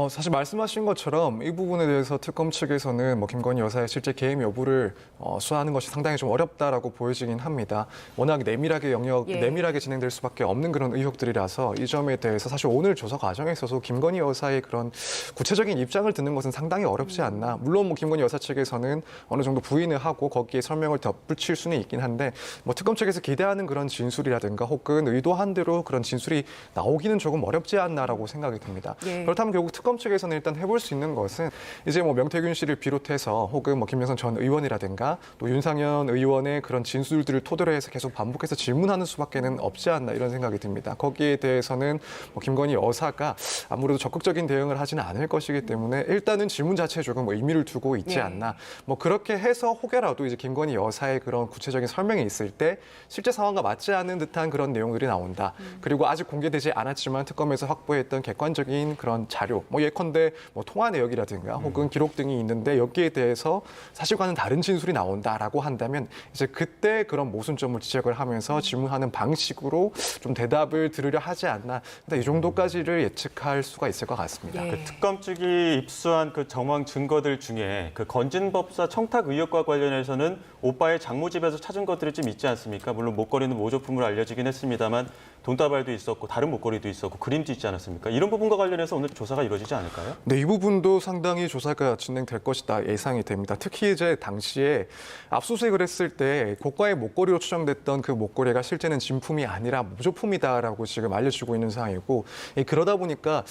사실 말씀하신 것처럼 이 부분에 대해서 특검 측에서는 뭐 김건희 여사의 실제 개입 여부를 수사하는 것이 상당히 좀 어렵다라고 보여지긴 합니다. 워낙 내밀하게 진행될 수밖에 없는 그런 의혹들이라서 이 점에 대해서 사실 오늘 조사 과정에 있어서 김건희 여사의 그런 구체적인 입장을 듣는 것은 상당히 어렵지 않나. 물론 뭐 김건희 여사 측에서는 어느 정도 부인을 하고 거기에 설명을 덧붙일 수는 있긴 한데 뭐 특검 측에서 기대하는 그런 진술이라든가 혹은 의도한 대로 그런 진술이 나오기는 조금 어렵지 않나라고 생각이 듭니다. 그렇다면 결국 특검 측에서는 일단 해볼 수 있는 것은 이제 뭐 명태균 씨를 비롯해서 혹은 뭐 김영선 전 의원이라든가 또 윤상현 의원의 그런 진술들을 토대로 해서 계속 반복해서 질문하는 수밖에는 없지 않나 이런 생각이 듭니다. 거기에 대해서는 뭐 김건희 여사가 아무래도 적극적인 대응을 하지는 않을 것이기 때문에 일단은 질문 자체에 조금 의미를 두고 있지 않나. 뭐 그렇게 해서 혹여라도 이제 김건희 여사의 그런 구체적인 설명이 있을 때 실제 상황과 맞지 않는 듯한 그런 내용들이 나온다. 그리고 아직 공개되지 않았지만 특검에서 확보했던 객관적인 그런 자료 뭐 예컨대 뭐 통화 내역이라든가 혹은 기록 등이 있는데 여기에 대해서 사실과는 다른 진술이 나온다라고 한다면 이제 그때 그런 모순점을 지적을 하면서 질문하는 방식으로 좀 대답을 들으려 하지 않나. 이 정도까지를 예측할 수가 있을 것 같습니다. 그 특검 측이 입수한 그 정황 증거들 중에 그 건진법사 청탁 의혹과 관련해서는 오빠의 장모 집에서 찾은 것들이 좀 있지 않습니까? 물론 목걸이는 모조품으로 알려지긴 했습니다만 돈다발도 있었고 다른 목걸이도 있었고 그림도 있지 않았습니까? 이런 부분과 관련해서 오늘 조사가 이루어지지 않을까요? 네, 이 부분도 상당히 조사가 진행될 것이다 예상이 됩니다. 특히 이제 당시에 압수수색을 했을 때 고가의 목걸이로 추정됐던 그 목걸이가 실제는 진품이 아니라 모조품이다라고 지금 알려지고 있는 상황이고, 그러다 보니까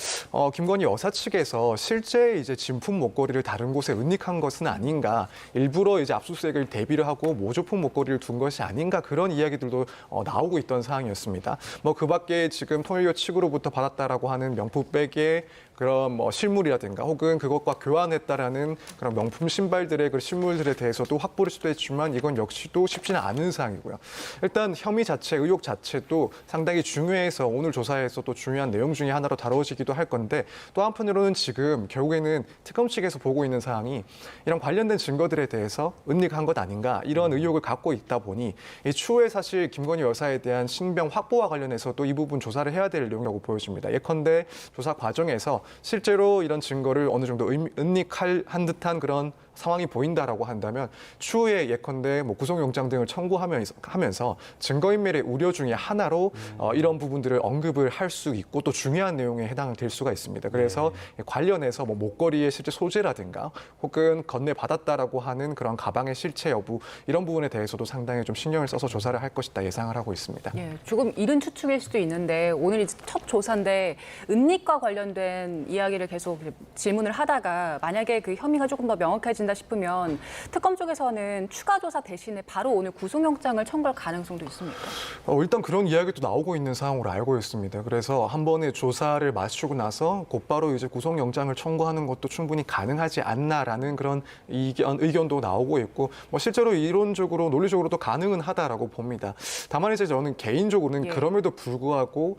김건희 여사 측에서 실제 이제 진품 목걸이를 다른 곳에 은닉한 것은 아닌가, 일부러 이제 압수수색을 대비를 하고 모조품 목걸이를 둔 것이 아닌가, 그런 이야기들도 나오고 있던 상황이었습니다. 뭐 그밖에 지금 통일교 측으로부터 받았다라고 하는 명품백의 그런 뭐 실물이라든가 혹은 그것과 교환했다라는 그런 명품 신발들의 그 실물들에 대해서도 확보를 시도했지만 이건 역시도 쉽지는 않은 사항이고요. 일단 혐의 자체, 의혹 자체도 상당히 중요해서 오늘 조사에서 또 중요한 내용 중에 하나로 다뤄지기도 할 건데, 또 한편으로는 지금 결국에는 특검 측에서 보고 있는 사항이 이런 관련된 증거들에 대해서 은닉한 것 아닌가, 이런 의혹을 갖고 있다 보니 추후에 사실 김건희 여사에 대한 신병 확보와 관련해서도 이 부분 조사를 해야 될 내용이라고 보여집니다. 예컨대 조사 과정에서 실제로 이런 증거를 어느 정도 은닉한 듯한 그런 상황이 보인다라고 한다면 추후에 예컨대 뭐 구속영장 등을 청구하면서 증거인멸의 우려 중에 하나로 이런 부분들을 언급을 할 수 있고 또 중요한 내용에 해당될 수가 있습니다. 그래서 관련해서 뭐 목걸이의 실제 소재라든가 혹은 건네받았다라고 하는 그런 가방의 실체 여부, 이런 부분에 대해서도 상당히 좀 신경을 써서 조사를 할 것이다 예상을 하고 있습니다. 예, 조금 이른 추측일 수도 있는데 오늘 이제 첫 조사인데 은닉과 관련된 이야기를 계속 질문을 하다가 만약에 그 혐의가 조금 더 명확해진다 싶으면 특검 쪽에서는 추가 조사 대신에 바로 오늘 구속영장을 청구할 가능성도 있습니까? 일단 그런 이야기도 나오고 있는 상황으로 알고 있습니다. 그래서 한 번에 조사를 마치고 나서 곧바로 이제 구속영장을 청구하는 것도 충분히 가능하지 않나라는 그런 의견도 나오고 있고, 뭐 실제로 이론적으로 논리적으로도 가능은 하다라고 봅니다. 다만 이제 저는 개인적으로는 그럼에도 불구하고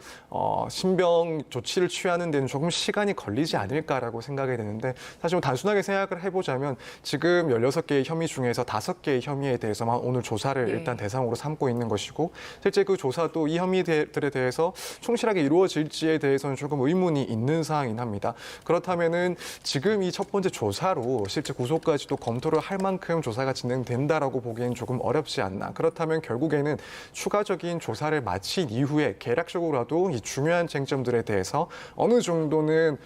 신병 조치를 취하는 데는 조금 시간이 걸리지 않을까라고 생각이 되는데, 사실 뭐 단순하게 생각을 해보자면 지금 16개의 혐의 중에서 5개의 혐의에 대해서만 오늘 조사를 일단 대상으로 삼고 있는 것이고, 실제 그 조사도 이 혐의들에 대해서 충실하게 이루어질지에 대해서는 조금 의문이 있는 상황이긴 합니다. 그렇다면은 지금 이 첫 번째 조사로 실제 구속까지도 검토를 할 만큼 조사가 진행된다라고 보기엔 조금 어렵지 않나. 그렇다면 결국에는 추가적인 조사를 마친 이후에 개략적으로라도 이 중요한 쟁점들에 대해서 어느 정도는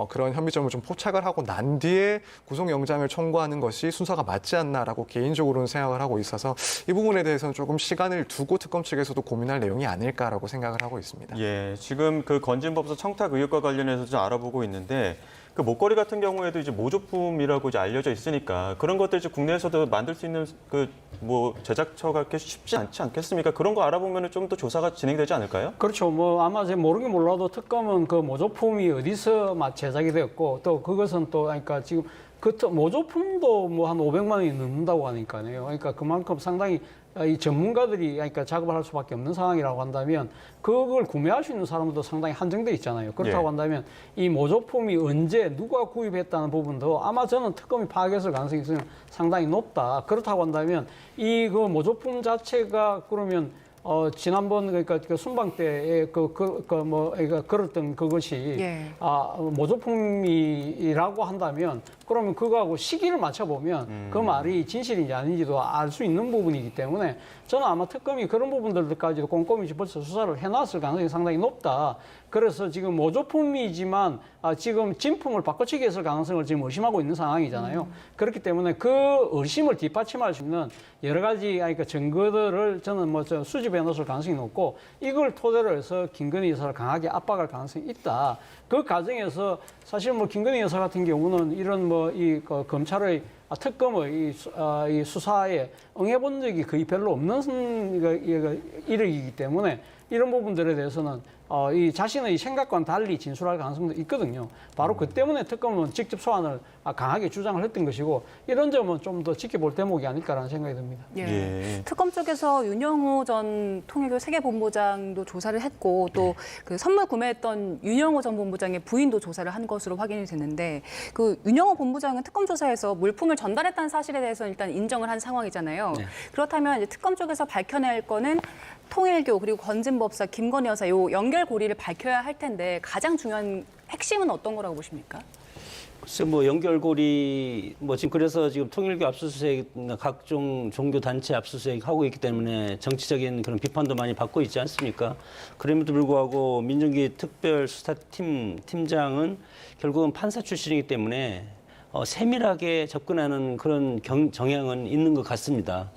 그런 혐의점을 좀 포착을 하고 난 뒤에 구속영장을 청구하는 것이 순서가 맞지 않나라고 개인적으로는 생각을 하고 있어서 이 부분에 대해서는 조금 시간을 두고 특검 측에서도 고민할 내용이 아닐까라고 생각을 하고 있습니다. 예, 지금 그 건진법사 청탁 의혹과 관련해서 좀 알아보고 있는데, 그 목걸이 같은 경우에도 이제 모조품이라고 이제 알려져 있으니까 그런 것들 이제 국내에서도 만들 수 있는 그 뭐 제작처가 이렇게 쉽지 않지 않겠습니까? 그런 거 알아보면 좀 더 조사가 진행되지 않을까요? 그렇죠. 뭐 아마 제가 모르긴 몰라도 특검은 그 모조품이 어디서 제작이 되었고 또 그것은 또 그러니까 지금 그 모조품도 뭐 한 500만 원이 넘는다고 하니까요. 그러니까 그만큼 상당히 이 전문가들이 그러니까 작업을 할 수밖에 없는 상황이라고 한다면 그걸 구매할 수 있는 사람도 상당히 한정돼 있잖아요. 그렇다고 한다면 이 모조품이 언제 누가 구입했다는 부분도 아마 저는 특검이 파악했을 가능성이 있으면 상당히 높다. 그렇다고 한다면 이 그 모조품 자체가 그러면 지난번 그러니까 그 순방 때에 그러니까 걸었던 그것이 모조품이라고 한다면 그러면 그거하고 시기를 맞춰보면 그 말이 진실인지 아닌지도 알 수 있는 부분이기 때문에 저는 아마 특검이 그런 부분들까지도 꼼꼼히 벌써 수사를 해놨을 가능성이 상당히 높다. 그래서 지금 모조품이지만 지금 진품을 바꿔치기 했을 가능성을 지금 의심하고 있는 상황이잖아요. 그렇기 때문에 그 의심을 뒷받침할 수 있는 여러 가지 그러니까 증거들을 저는 뭐 수집해 놓을 가능성이 높고 이걸 토대로 해서 김건희 여사를 강하게 압박할 가능성이 있다. 그 과정에서 사실 뭐 김건희 여사 같은 경우는 이런 뭐 이 검찰의 특검의 이 수사에 응해본 적이 거의 별로 없는 일이기 때문에 이런 부분들에 대해서는 이 자신의 생각과는 달리 진술할 가능성도 있거든요. 바로 그 때문에 특검은 직접 소환을 강하게 주장을 했던 것이고 이런 점은 좀 더 지켜볼 대목이 아닐까라는 생각이 듭니다. 특검 쪽에서 윤영호 전 통일교 세계본부장도 조사를 했고 또 그 선물 구매했던 윤영호 전 본부장의 부인도 조사를 한 것으로 확인이 됐는데 그 윤영호 본부장은 특검 조사에서 물품을 전달했다는 사실에 대해서는 일단 인정을 한 상황이잖아요. 그렇다면 이제 특검 쪽에서 밝혀낼 거는 통일교 그리고 건진법사 김건희 여사 요 연결고리를 밝혀야 할 텐데 가장 중요한 핵심은 어떤 거라고 보십니까? 글쎄 뭐 연결고리 뭐 지금 그래서 지금 통일교 압수수색 각종 종교 단체 압수수색 하고 있기 때문에 정치적인 그런 비판도 많이 받고 있지 않습니까? 그럼에도 불구하고 민정기 특별수사팀 팀장은 결국은 판사 출신이기 때문에 세밀하게 접근하는 그런 정향은 있는 것 같습니다.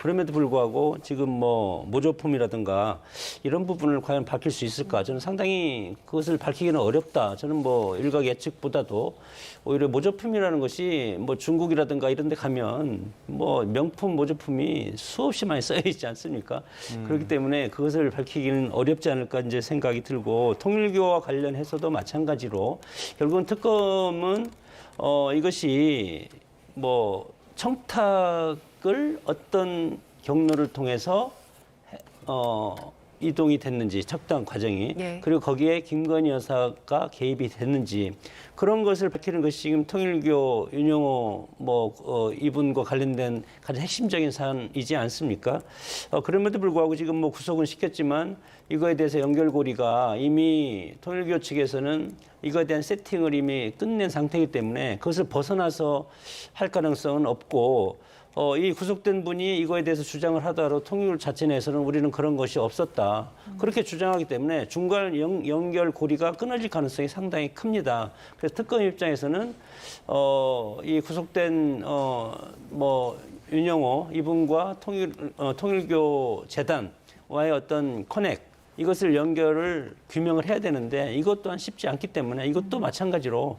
그럼에도 불구하고 지금 뭐 모조품이라든가 이런 부분을 과연 밝힐 수 있을까? 저는 상당히 그것을 밝히기는 어렵다. 저는 뭐 일각 예측보다도 오히려 모조품이라는 것이 뭐 중국이라든가 이런 데 가면 뭐 명품 모조품이 수없이 많이 써여 있지 않습니까? 그렇기 때문에 그것을 밝히기는 어렵지 않을까 이제 생각이 들고 통일교와 관련해서도 마찬가지로 결국은 특검은 이것이 뭐 청탁을 어떤 경로를 통해서 이동이 됐는지 척당 과정이 예. 그리고 거기에 김건희 여사가 개입이 됐는지 그런 것을 밝히는 것이 지금 통일교 윤영호 이분과 관련된 가장 핵심적인 사안이지 않습니까? 그럼에도 불구하고 지금 뭐 구속은 시켰지만 이거에 대해서 연결고리가 이미 통일교 측에서는 이거에 대한 세팅을 이미 끝낸 상태이기 때문에 그것을 벗어나서 할 가능성은 없고 이 구속된 분이 이거에 대해서 주장을 하더라도 통일교 자체 내에서는 우리는 그런 것이 없었다. 그렇게 주장하기 때문에 중간 연결고리가 끊어질 가능성이 상당히 큽니다. 그래서 특검 입장에서는 이 구속된 윤영호 이분과 통일교 재단와의 어떤 커넥 이것을 연결을 규명을 해야 되는데 이것 또한 쉽지 않기 때문에 이것도 마찬가지로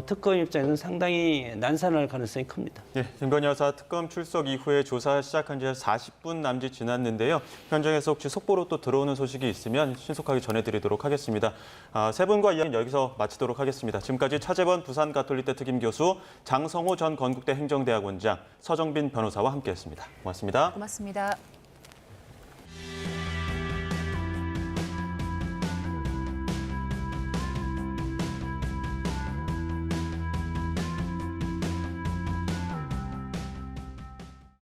특검 입장에서는 상당히 난산할 가능성이 큽니다. 네, 김건희 여사 특검 출석 이후에 조사 시작한 지 40분 남짓 지났는데요. 현장에서 혹시 속보로 또 들어오는 소식이 있으면 신속하게 전해드리도록 하겠습니다. 세 분과 이야기는 여기서 마치도록 하겠습니다. 지금까지 차재원 부산가톨릭대 특임교수, 장성호 전 건국대 행정대학원장, 서정빈 변호사와 함께했습니다. 고맙습니다. 고맙습니다.